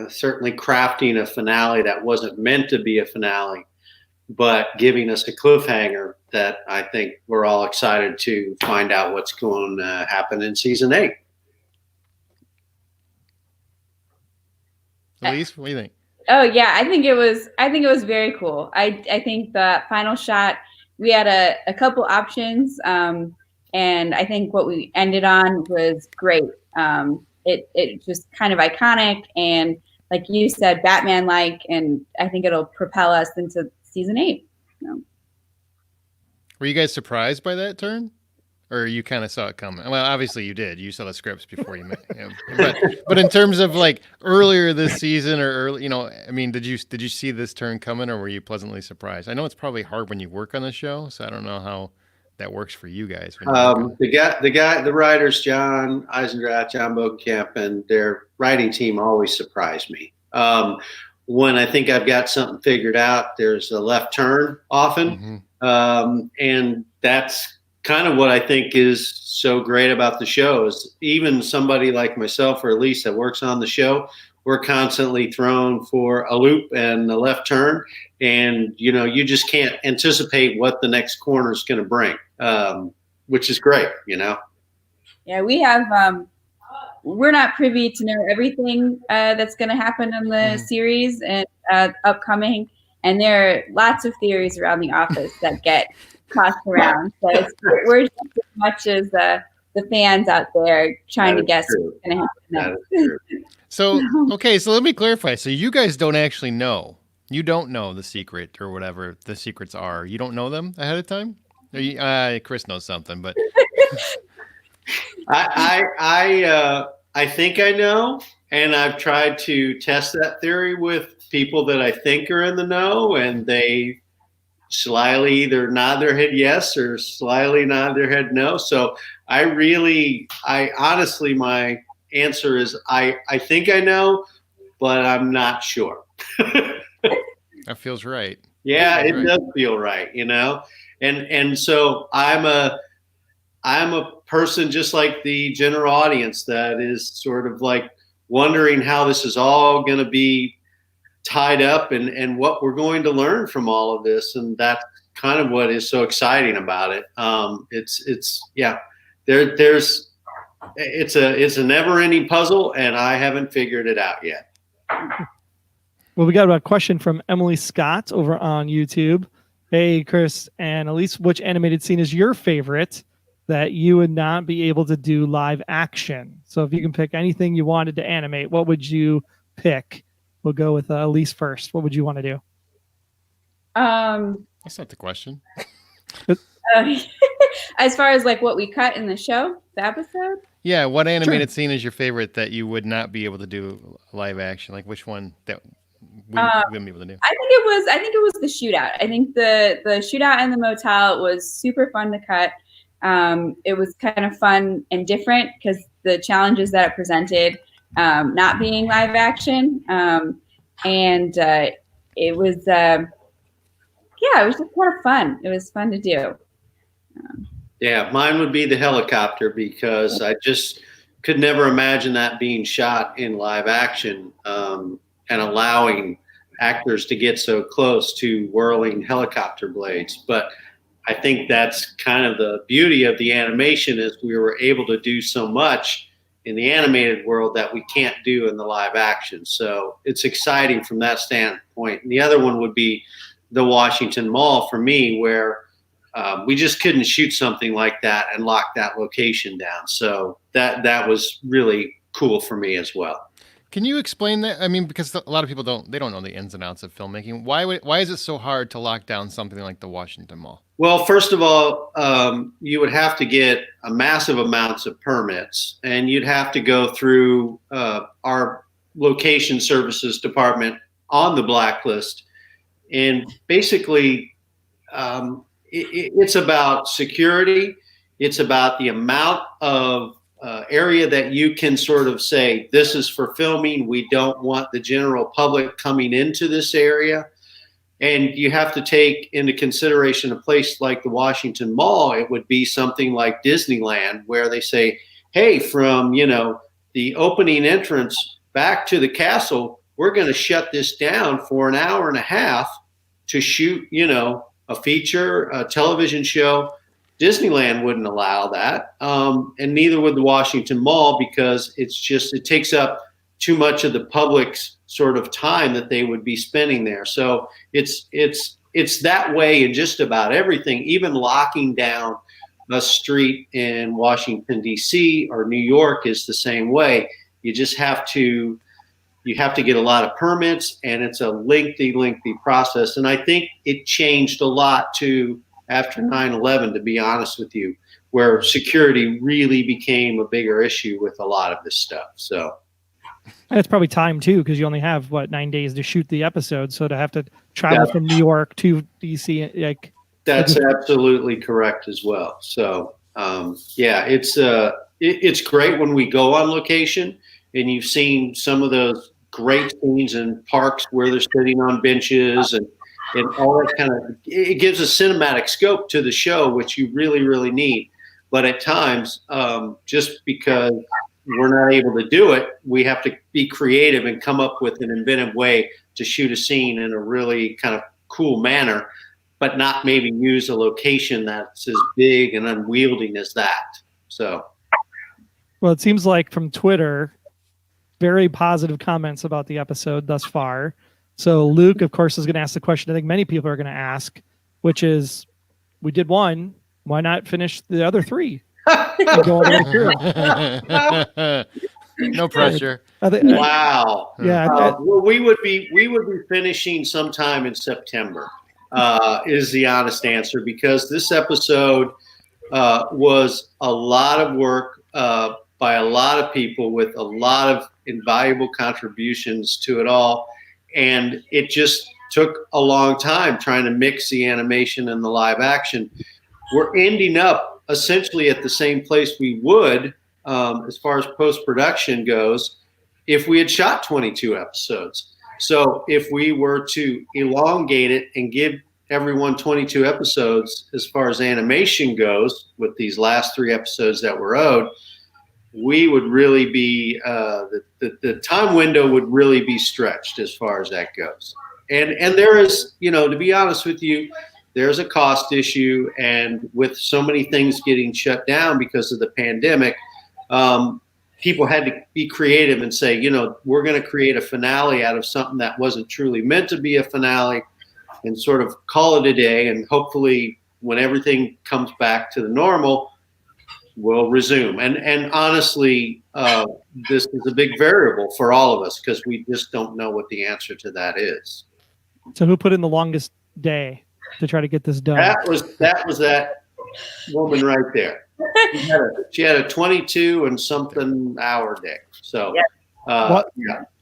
certainly crafting a finale that wasn't meant to be a finale, but giving us a cliffhanger that I think we're all excited to find out what's going to happen in season 8. Elyse, what do you think? Oh yeah, I think it was very cool. I think the final shot, we had a couple options, and I think what we ended on was great. It just kind of iconic and, like you said, Batman-like, and I think it'll propel us into season 8. So. Were you guys surprised by that turn? Or you kind of saw it coming? Well, obviously you did. You saw the scripts before you met him. But in terms of like earlier this season or early, I mean, did you see this turn coming, or were you pleasantly surprised? I know it's probably hard when you work on the show, so I don't know how that works for you guys. The writers, John Eisendrath, John Bokenkamp, and their writing team always surprise me. When I think I've got something figured out, there's a left turn often, and that's kind of what I think is so great about the show is even somebody like myself or Elyse that works on the show, we're constantly thrown for a loop and a left turn. And, you just can't anticipate what the next corner is going to bring, which is great, Yeah, we have, we're not privy to know everything that's going to happen in the series and upcoming. And there are lots of theories around the office that get tossed around. So we're just as much as the fans out there trying to guess what's going to happen next. So let me clarify. So you guys don't actually know. You don't know the secret or whatever the secrets are. You don't know them ahead of time? Chris knows something, but I think I know, and I've tried to test that theory with people that I think are in the know, and they slyly either nod their head yes or slyly nod their head no. So I honestly, my answer is I think I know, but I'm not sure. That feels right. Yeah, it does feel right, and so I'm a person just like the general audience that is sort of like wondering how this is all going to be tied up and what we're going to learn from all of this. And that's kind of what is so exciting about it. It's a never ending puzzle, and I haven't figured it out yet. Well, we got a question from Emily Scott over on YouTube. Hey, Chris and Elyse, which animated scene is your favorite that you would not be able to do live action? So if you can pick anything you wanted to animate, what would you pick? We'll go with Elyse first. What would you want to do? That's not the question. As far as like what we cut in the show, the episode? Yeah, what animated scene is your favorite that you would not be able to do live action? Like which one that we wouldn't be able to do? I think it was the shootout. I think the shootout in the motel was super fun to cut. It was kind of fun and different because the challenges that it presented, not being live action, and it was it was just kind of fun. It was fun to do. Yeah, mine would be the helicopter because I just could never imagine that being shot in live action and allowing actors to get so close to whirling helicopter blades. But I think that's kind of the beauty of the animation is we were able to do so much in the animated world that we can't do in the live action. So it's exciting from that standpoint. And the other one would be the Washington Mall for me, where we just couldn't shoot something like that and lock that location down. So that was really cool for me as well. Can you explain that? I mean, because a lot of people don't know the ins and outs of filmmaking. Why is it so hard to lock down something like the Washington Mall? Well, first of all, you would have to get a massive amounts of permits, and you'd have to go through our location services department on the Blacklist. And basically, it's about security. It's about the amount of area that you can sort of say, this is for filming. We don't want the general public coming into this area. And you have to take into consideration a place like the Washington Mall. It would be something like Disneyland, where they say, hey, from, the opening entrance back to the castle, we're going to shut this down for an hour and a half to shoot, a feature, a television show. Disneyland wouldn't allow that. And neither would the Washington Mall, because it takes up too much of the public's sort of time that they would be spending there. So it's that way in just about everything, even locking down a street in Washington, D.C. or New York is the same way. You just have to get a lot of permits, and it's a lengthy process. And I think it changed a lot too after 9/11, to be honest with you, where security really became a bigger issue with a lot of this stuff. So. And it's probably time too, because you only have 9 days to shoot the episode. So to have to travel from New York to DC, that's absolutely correct as well. So it's great when we go on location, and you've seen some of those great scenes in parks where they're sitting on benches and all that kind of. It gives a cinematic scope to the show, which you really, really need. But at times, just because we're not able to do it, we have to be creative and come up with an inventive way to shoot a scene in a really kind of cool manner, but not maybe use a location that's as big and unwieldy as that. So, well, it seems like from Twitter, very positive comments about the episode thus far. So Luke, of course, is going to ask the question I think many people are going to ask, which is, we did one, why not finish the other three? And go all the way through. No pressure. Wow. Yeah. Well, we would be finishing sometime in September, is the honest answer, because this episode was a lot of work by a lot of people with a lot of invaluable contributions to it all. And it just took a long time trying to mix the animation and the live action. We're ending up essentially at the same place we would, as far as post-production goes, if we had shot 22 episodes. So if we were to elongate it and give everyone 22 episodes as far as animation goes, with these last 3 episodes that were owed, we would really be, the time window would really be stretched as far as that goes. And there is, to be honest with you, there's a cost issue, and with so many things getting shut down because of the pandemic, people had to be creative and say, we're going to create a finale out of something that wasn't truly meant to be a finale, and sort of call it a day. And hopefully when everything comes back to the normal, we'll resume. And honestly, this is a big variable for all of us, because we just don't know what the answer to that is. So who put in the longest day to try to get this done? That was that woman right there. She had a 22 and something hour day. So, why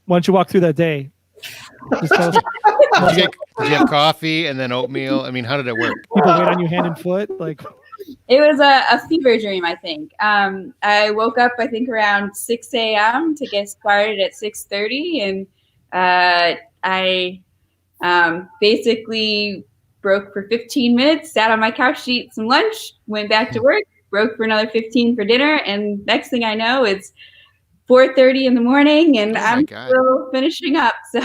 don't you walk through that day? Just tell us. Did you have coffee and then oatmeal? I mean, how did it work? People wait on you hand and foot, It was a fever dream, I think. I woke up, I think, around 6 a.m. to get started at 6:30, and I basically broke for 15 minutes, sat on my couch to eat some lunch, went back to work, broke for another 15 for dinner, and next thing I know, it's 4:30 in the morning, and I'm still finishing up. So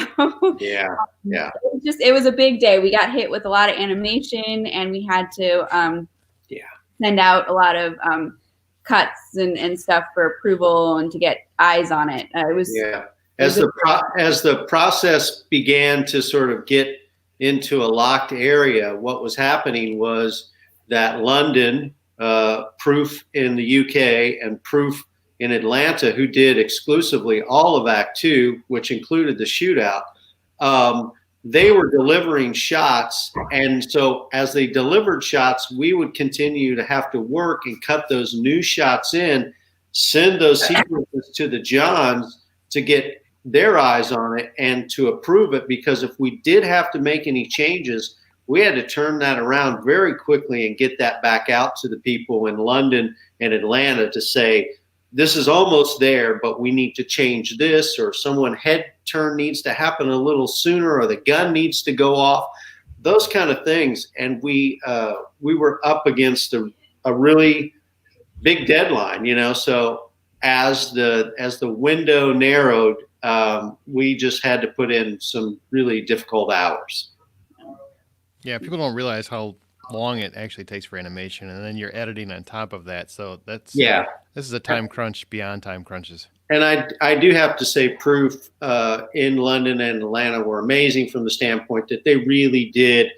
it was a big day. We got hit with a lot of animation, and we had to send out a lot of cuts and stuff for approval and to get eyes on it. As the process began to sort of get into a locked area, what was happening was that London, proof in the UK, and proof in Atlanta, who did exclusively all of Act 2, which included the shootout. They were delivering shots. And so as they delivered shots, we would continue to have to work and cut those new shots in, send those sequences to the Johns to get their eyes on it and to approve it. Because if we did have to make any changes, we had to turn that around very quickly and get that back out to the people in London and Atlanta to say, this is almost there, but we need to change this, or someone head turn needs to happen a little sooner, or the gun needs to go off, those kind of things. And we were up against a really big deadline, so as the window narrowed, we just had to put in some really difficult hours. Yeah, people don't realize how long it actually takes for animation, and then you're editing on top of that. So this is a time crunch beyond time crunches. And I do have to say, Proof in London and Atlanta were amazing from the standpoint that they really did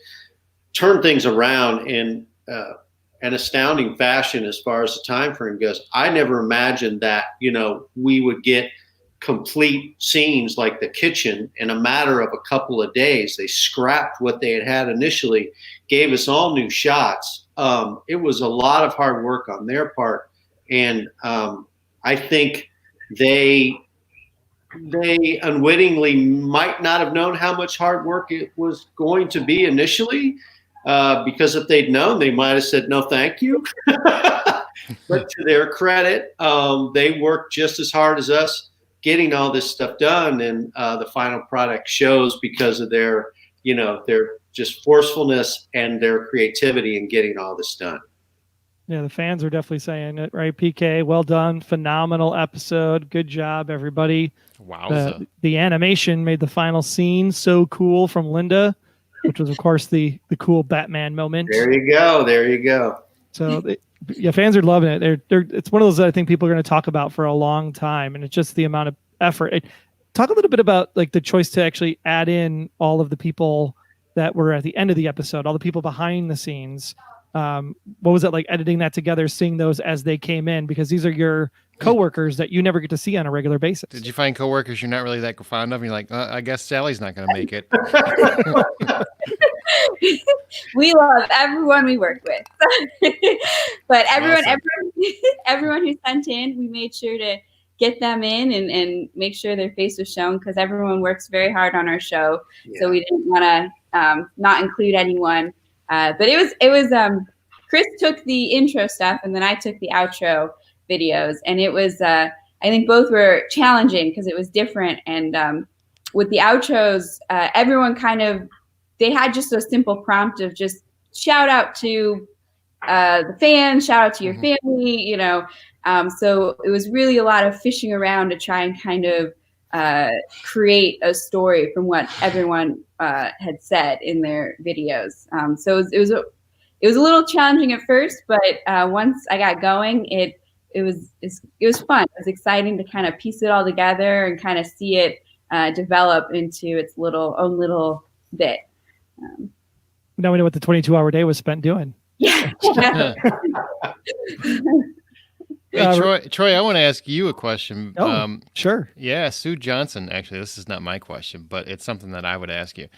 turn things around in an astounding fashion as far as the time frame goes. I never imagined that we would get complete scenes like the kitchen in a matter of a couple of days. They scrapped what they had initially, gave us all new shots. It was a lot of hard work on their part, and I think they unwittingly might not have known how much hard work it was going to be initially, because if they'd known, they might have said no thank you. But to their credit, they worked just as hard as us getting all this stuff done, and the final product shows because of their just forcefulness and their creativity in getting all this done. Yeah, the fans are definitely saying it, right? PK, well done, phenomenal episode, good job, everybody. Wow. The animation made the final scene so cool from Linda, which was, of course, the cool Batman moment. There you go. So fans are loving it. It's one of those that I think people are going to talk about for a long time, and it's just the amount of effort. Talk a little bit about like the choice to actually add in all of the people that were at the end of the episode, all the people behind the scenes. What was it like editing that together, seeing those as they came in? Because these are your coworkers that you never get to see on a regular basis. Did you find coworkers you're not really that fond of? And you're like, I guess Sally's not going to make it. We love everyone we work with, but everyone who sent in, we made sure to get them in and make sure their face was shown, because everyone works very hard on our show. Yeah. So we didn't want to not include anyone. But it was Chris took the intro stuff, and then I took the outro videos, and it was I think both were challenging because it was different. And with the outros, everyone they had just a simple prompt of just shout out to the fans, shout out to your family, so it was really a lot of fishing around to try and kind of create a story from what everyone had said in their videos. So it was a little challenging at first, but once I got going, it was fun. It was exciting to kind of piece it all together and kind of see it develop into its own little bit. Now we know what the 22-hour day was spent doing. Yeah. Hey, Troy, I want to ask you a question. Sure. Yeah, Sue Johnson, actually, this is not my question, but it's something that I would ask you.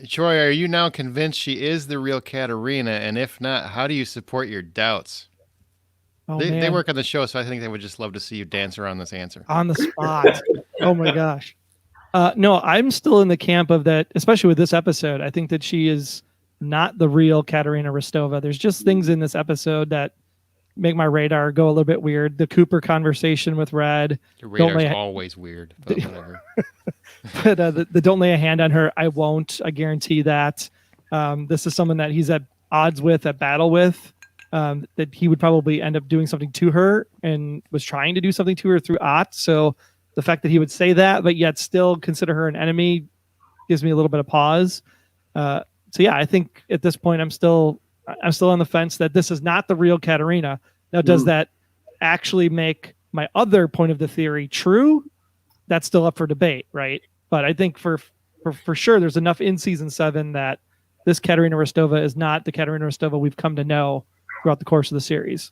Troy, are you now convinced she is the real Katarina? And if not, how do you support your doubts? They work on the show, so I think they would just love to see you dance around this answer. On the spot. Oh, my gosh. No, I'm still in the camp of that, especially with this episode. I think that she is not the real Katarina Rostova. There's just things in this episode that make my radar go a little bit weird. The Cooper conversation with Red. Your radar's always weird, but whatever. But the don't lay a hand on her, I won't. I guarantee that. This is someone that he's at odds with, at battle with, that he would probably end up doing something to her and was trying to do something to her through Ott. So the fact that he would say that, but yet still consider her an enemy, gives me a little bit of pause. So yeah, I think at this point I'm still on the fence that this is not the real Katarina. Now, does that actually make my other point of the theory true? That's still up for debate, right? But I think for sure, there's enough in season 7 that this Katarina Rostova is not the Katarina Rostova we've come to know throughout the course of the series.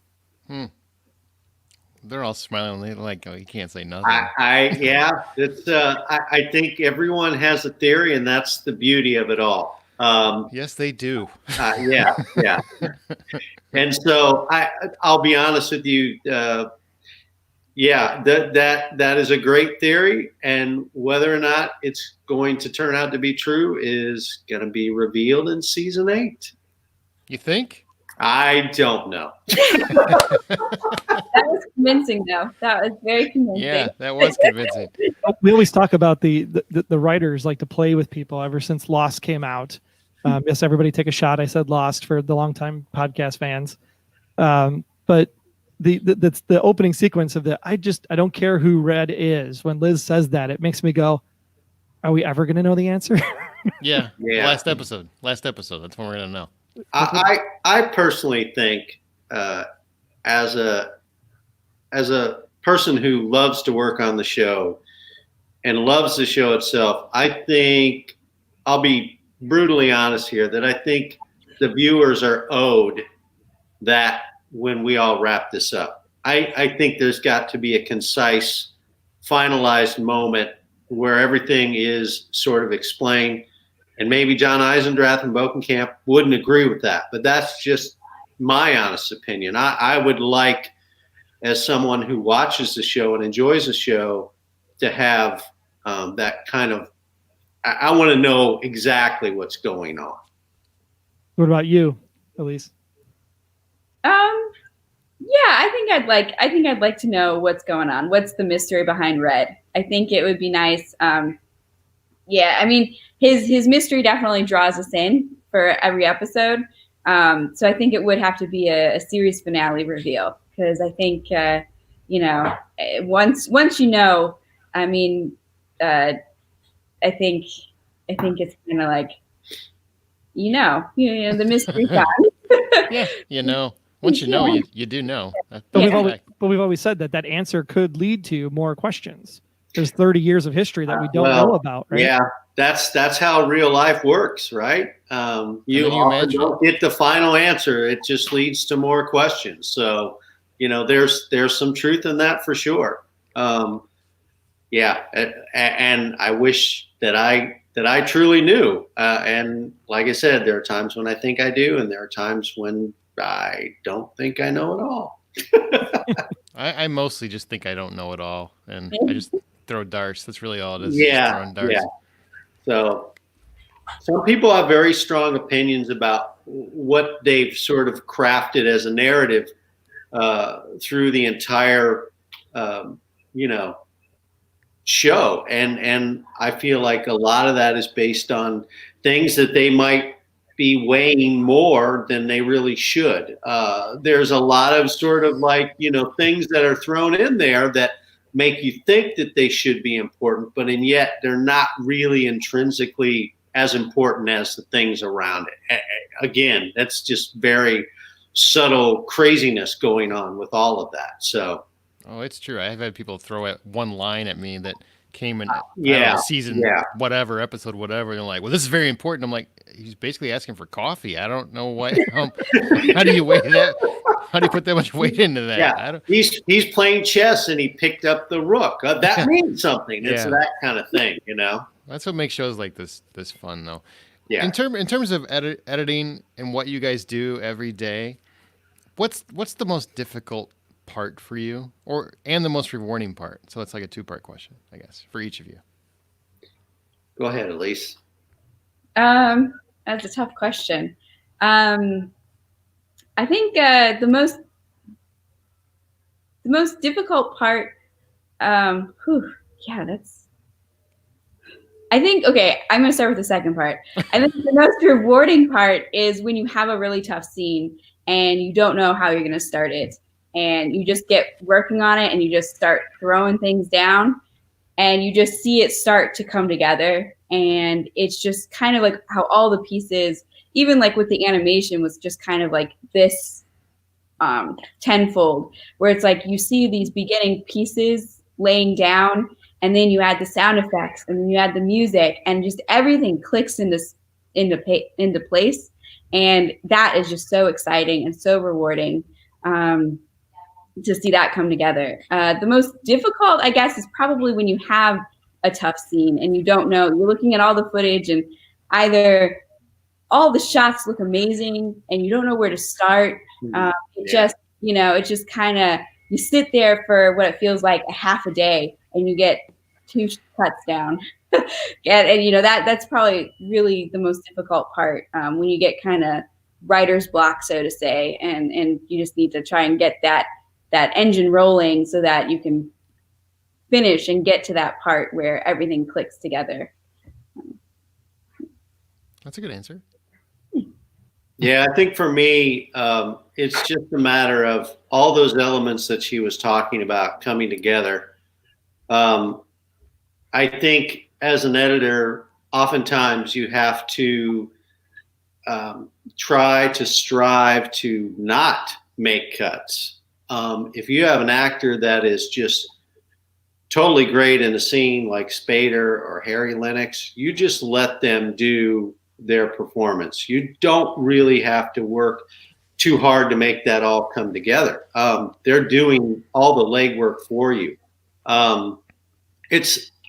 They're all smiling. They're like, oh, you can't say nothing. I think everyone has a theory, and that's the beauty of it all. Yes, they do. Yeah. And so I'll be honest with you. That is a great theory, and whether or not it's going to turn out to be true is going to be revealed in season 8. You think? I don't know. That was convincing, though. That was very convincing. Yeah, that was convincing. We always talk about the writers like to play with people ever since Lost came out. Yes, everybody take a shot. I said Lost for the longtime podcast fans. But the opening sequence of I don't care who Red is. When Liz says that, it makes me go, are we ever going to know the answer? Yeah. Last episode. That's when we're going to know. I personally think, as a person who loves to work on the show and loves the show itself, I think, I'll be brutally honest here, that I think the viewers are owed that when we all wrap this up. I think there's got to be a concise, finalized moment where everything is sort of explained. And maybe John Eisendrath and Bokenkamp wouldn't agree with that, but that's just my honest opinion. I would like, as someone who watches the show and enjoys the show, to have that kind of, I want to know exactly what's going on. What about you, Elyse? Yeah, I think I'd like to know what's going on. What's the mystery behind Red? I think it would be nice. Yeah, I mean, his mystery definitely draws us in for every episode. So I think it would have to be a series finale reveal, because I think once you know, I mean, I think it's kind of like the mystery gone. Yeah, once you know, you do know. But we've always said that answer could lead to more questions. There's 30 years of history that we don't know about, right? Yeah, that's how real life works, right? You don't get the final answer. It just leads to more questions. So, there's some truth in that for sure. And I wish that I truly knew. And like I said, there are times when I think I do, and there are times when I don't think I know it all. I mostly just think I don't know it all, and I just throw darts. That's really all it is. Yeah. So some people have very strong opinions about what they've sort of crafted as a narrative through the entire, show. And I feel like a lot of that is based on things that they might be weighing more than they really should. There's a lot of sort of things that are thrown in there that make you think that they should be important, but and yet they're not really intrinsically as important as the things around it. Again, that's just very subtle craziness going on with all of that. So, it's true. I've had people throw at one line at me that came in season whatever, episode whatever, and they're like, well, this is very important. I'm like, he's basically asking for coffee. I don't know why. How do you weigh that? How do you put that much weight into that? Yeah, he's playing chess and he picked up the rook. That means something. It's that kind of thing, That's what makes shows like this fun, though. Yeah. In terms of editing and what you guys do every day, what's the most difficult part for you, and the most rewarding part? So it's like a 2-part question, I guess, for each of you. Go ahead, Elyse. That's a tough question. I think the most difficult part. I think, okay, I'm going to start with the second part. I think the most rewarding part is when you have a really tough scene and you don't know how you're going to start it, and you just get working on it and you just start throwing things down and you just see it start to come together. And it's just kind of like how all the pieces, even like with the animation, was just kind of like this tenfold, where it's like you see these beginning pieces laying down, and then you add the sound effects, and then you add the music, and just everything clicks into place. And that is just so exciting and so rewarding. to see that come together. The most difficult, I guess, is probably when you have a tough scene and you don't know. You're looking at all the footage and either all the shots look amazing and you don't know where to start. It just kind of, you sit there for what it feels like a half a day and you get 2 cuts down. and that's probably really the most difficult part, when you get kind of writer's block, so to say, and you just need to try and get that engine rolling so that you can finish and get to that part where everything clicks together. That's a good answer. Yeah, I think for me, it's just a matter of all those elements that she was talking about coming together. I think as an editor, oftentimes you have to strive to not make cuts. If you have an actor that is just totally great in a scene like Spader or Harry Lennox, you just let them do their performance. You don't really have to work too hard to make that all come together. They're doing all the legwork for you.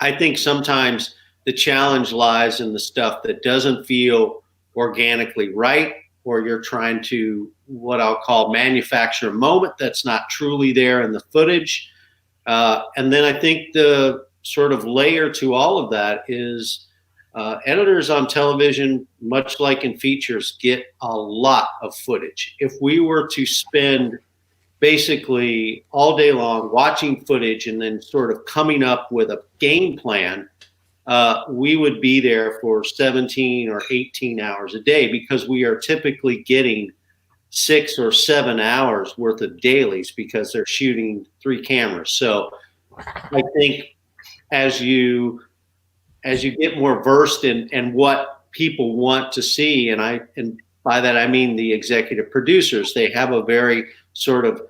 I think sometimes the challenge lies in the stuff that doesn't feel organically right, or you're trying to, what I'll call, manufacture a moment that's not truly there in the footage. And then I think the sort of layer to all of that is editors on television, much like in features, get a lot of footage. If we were to spend basically all day long watching footage and then sort of coming up with a game plan, we would be there for 17 or 18 hours a day, because we are typically getting 6 or 7 hours worth of dailies because they're shooting 3 cameras. So I think as you get more versed in what people want to see, and by that I mean the executive producers, they have a very sort of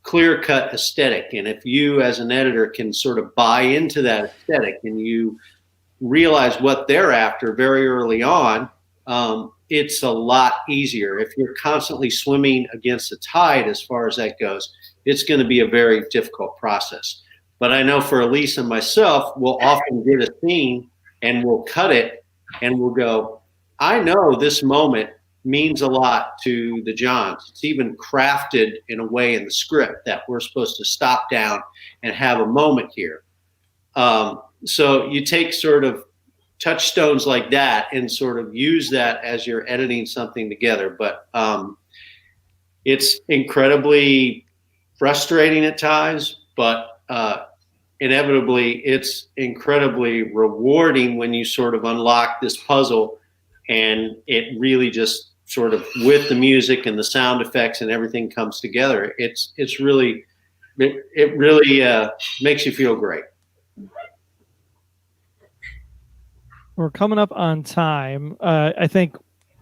clear-cut aesthetic. And if you as an editor can sort of buy into that aesthetic and you realize what they're after very early on, it's a lot easier. If you're constantly swimming against the tide as far as that goes, it's going to be a very difficult process. But I know for Elyse and myself, we'll often get a scene and we'll cut it and we'll go, I know this moment means a lot to the Johns. It's even crafted in a way in the script that we're supposed to stop down and have a moment here. So you take sort of touchstones like that and sort of use that as you're editing something together. But it's incredibly frustrating at times, but inevitably it's incredibly rewarding when you sort of unlock this puzzle and it really just sort of, with the music and the sound effects and everything comes together. It really makes you feel great. We're coming up on time. I think,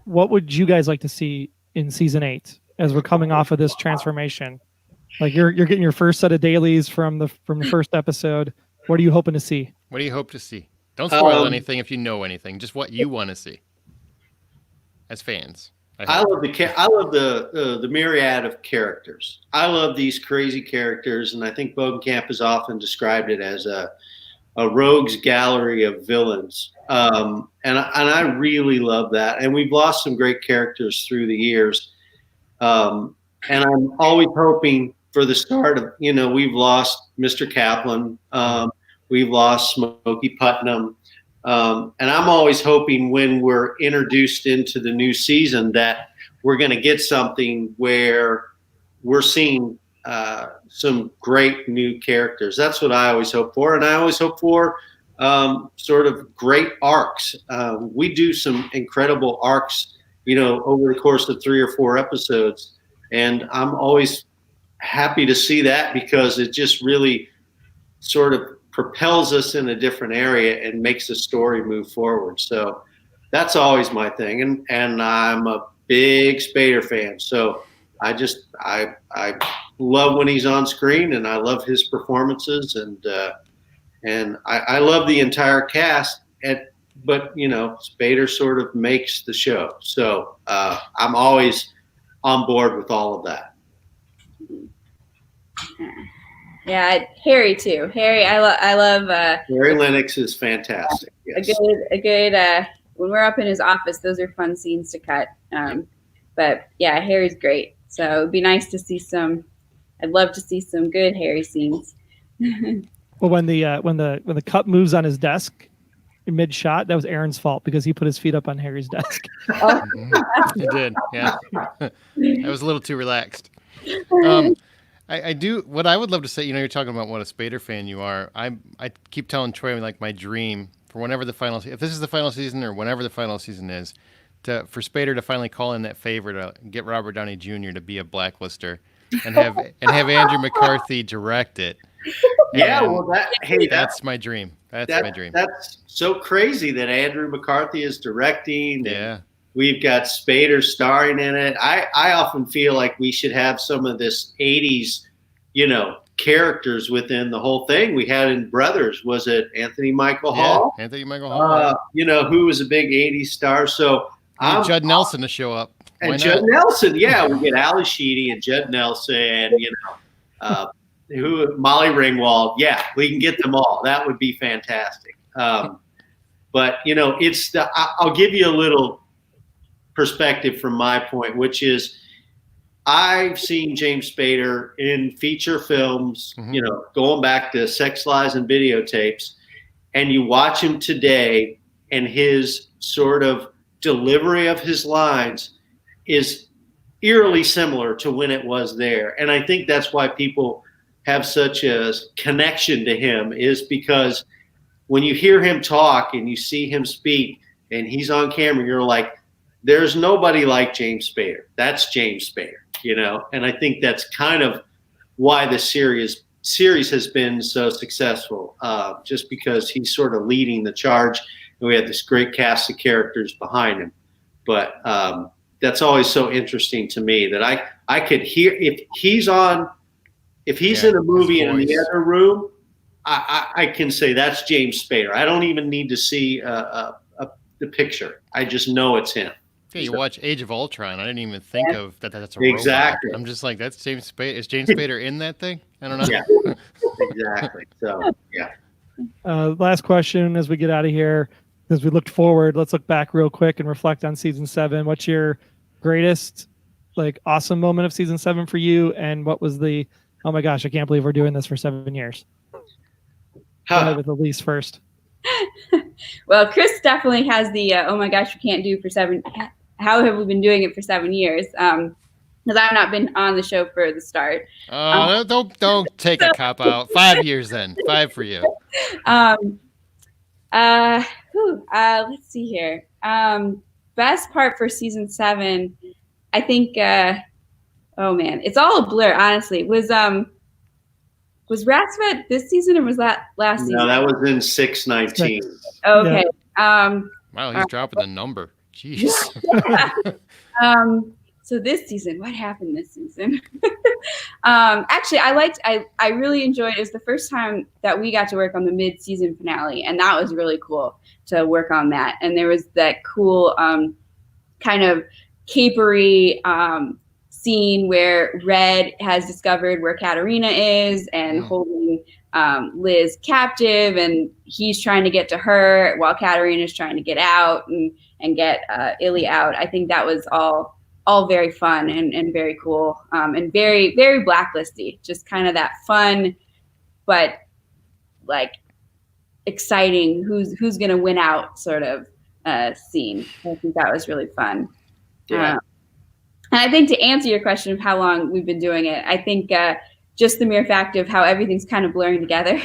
what would you guys like to see in season 8 as we're coming off of this transformation? Like you're getting your first set of dailies from the first episode. What are you hoping to see? What do you hope to see? Don't spoil anything if you know anything. Just what you want to see as fans. I love the myriad of characters. I love these crazy characters, and I think Bokenkamp has often described it as a rogues gallery of villains. And I really love that. And we've lost some great characters through the years. And I'm always hoping for the start of, we've lost Mr. Kaplan. We've lost Smokey Putnam. And I'm always hoping when we're introduced into the new season that we're going to get something where we're seeing some great new characters. That's what I always hope for. And I always hope for sort of great arcs. We do some incredible arcs, over the course of 3 or 4 episodes. And I'm always happy to see that, because it just really sort of propels us in a different area and makes the story move forward. So that's always my thing. And I'm a big Spader fan. So I love when he's on screen, and I love his performances, and I love the entire cast. But Spader sort of makes the show. So I'm always on board with all of that. Yeah, Harry too. Harry, I love. Harry Lennox is fantastic. Yes. A good. When we're up in his office, those are fun scenes to cut. But yeah, Harry's great. So it'd be nice to see some. I'd love to see some good Harry scenes. Well, when the cup moves on his desk in mid shot, that was Aaron's fault because he put his feet up on Harry's desk. He did, yeah. I was a little too relaxed. I do what I would love to say. You're talking about what a Spader fan you are. I keep telling Troy like my dream for whenever the final, if this is the final season or whenever the final season is, for Spader to finally call in that favor to get Robert Downey Jr. to be a blacklister and have Andrew McCarthy direct it. Yeah, And well, that's my dream. That's my dream. That's so crazy that Andrew McCarthy is directing. Yeah. We've got Spader starring in it. I often feel like we should have some of this 80s, characters within the whole thing. We had in Brothers, was it Anthony Michael Hall? Yeah, Anthony Michael Hall. Who was a big 80s star. So Judd Nelson to show up. Why and Judd not? Nelson, yeah. We get Ali Sheedy and Judd Nelson, Molly Ringwald. Yeah, we can get them all. That would be fantastic. But, I'll give you a little perspective from my point, which is I've seen James Spader in feature films, going back to Sex, Lies, and Videotapes, and you watch him today and his sort of delivery of his lines is eerily similar to when it was there. And I think that's why people have such a connection to him, is because when you hear him talk and you see him speak and he's on camera, you're like, there's nobody like James Spader. That's James Spader, and I think that's kind of why the series has been so successful, just because he's sort of leading the charge and we have this great cast of characters behind him. But that's always so interesting to me that I could hear if he's in a movie and in the other room, I can say that's James Spader. I don't even need to see the picture. I just know it's him. Yeah, you watch Age of Ultron. I didn't even think of that. That's a exactly. robot. I'm just like, that's James Spader. Is James Spader in that thing? I don't know. Yeah, exactly. So yeah. Last question as we get out of here, as we looked forward, let's look back real quick and reflect on season 7. What's your greatest, awesome moment of season 7 for you? And what was the, oh my gosh, I can't believe we're doing this for 7 years? With Elyse first. Well, Chris definitely has the, oh my gosh, we can't do for 7. How have we been doing it for 7 years? Because I've not been on the show for the start. Don't take a cop out. 5 years then. 5 for you. Let's see here. Best part for season 7, I think. Oh man, it's all a blur. Honestly, was Ratsvet this season or was that last season? No, that was in 6/19. Okay. Yeah. Wow, he's dropping the number. Jeez. So this season, what happened this season? Actually, I really enjoyed it. It was the first time that we got to work on the mid-season finale, and that was really cool to work on that. And there was that cool kind of capery scene where Red has discovered where Katarina is and holding Liz captive, and he's trying to get to her while Katarina's trying to get out and get Illy out. I think that was all very fun and very cool, and very, very Blacklisty. Just kind of that fun, but exciting. Who's gonna win out sort of scene. I think that was really fun. Yeah. And I think to answer your question of how long we've been doing it, I think just the mere fact of how everything's kind of blurring together,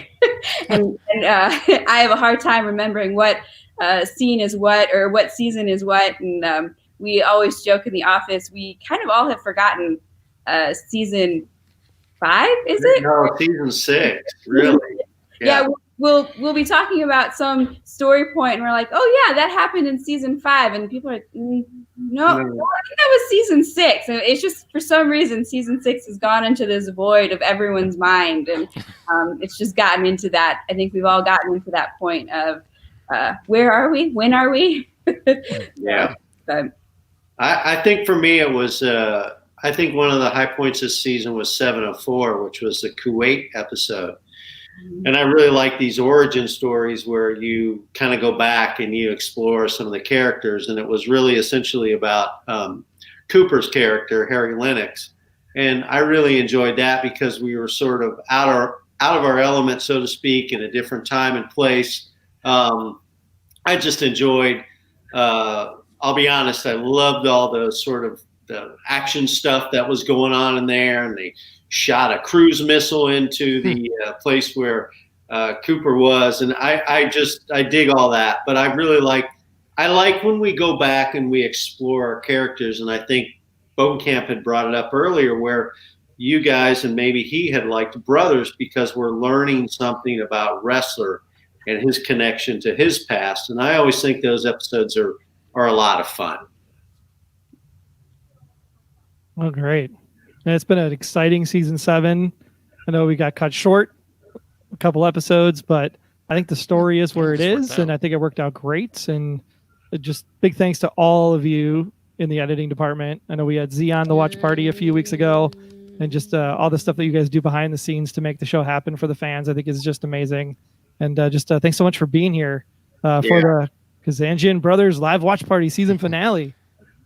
and I have a hard time remembering what scene is what or what season is what, and we always joke in the office, we kind of all have forgotten season 5, is it? No, season 6, really. Yeah, we'll be talking about some story point, and we're like, oh yeah, that happened in season 5, and people are like, no, I think that was season 6. And it's just for some reason season 6 has gone into this void of everyone's mind, and it's just gotten into that. I think we've all gotten into that point of where are we? When are we? Yeah. I think for me it was I I think one of the high points this season was 704, which was the Kuwait episode. And I really like these origin stories where you kind of go back and you explore some of the characters. And it was really essentially about Cooper's character, Harry Lennox. And I really enjoyed that because we were sort of out of our element, so to speak, in a different time and place. I just enjoyed, I'll be honest, I loved all the sort of the action stuff that was going on in there. And they shot a cruise missile into the place where Cooper was. And I dig all that. But I like when we go back and we explore our characters. And I think Bokenkamp had brought it up earlier where you guys and maybe he had liked Brothers because we're learning something about Wrestler and his connection to his past. And I always think those episodes are a lot of fun. Oh, great. And it's been an exciting season 7. I know we got cut short a couple episodes, but I think the story is where it is. And I think it worked out great. And just big thanks to all of you in the editing department. I know we had Z on the watch party a few weeks ago, and just all the stuff that you guys do behind the scenes to make the show happen for the fans, I think is just amazing. And just thanks so much for being here for the Kazanjian Brothers live watch party season finale.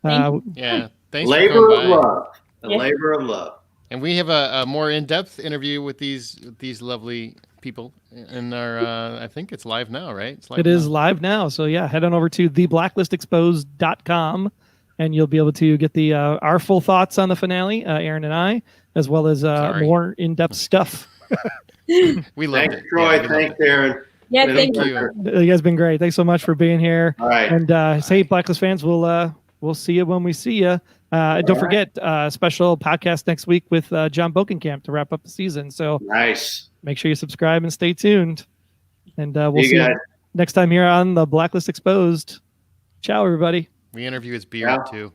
Thanks labor for of love. Labor of love. And we have a more in-depth interview with these lovely people in our I think it's live now, right? It's live is live now. So head on over to theblacklistexposed.com and you'll be able to get the our full thoughts on the finale, Aaron and I, as well as more in-depth stuff. We love it. Thanks, Troy. Thanks, Aaron. Yeah, thank you. You guys have been great. Thanks so much for being here. All right. And say, Blacklist fans, we'll see you when we see you. Don't forget, special podcast next week with John Bokenkamp to wrap up the season. So nice. Make sure you subscribe and stay tuned. And we'll see you next time here on the Blacklist Exposed. Ciao, everybody. We interview his beard too.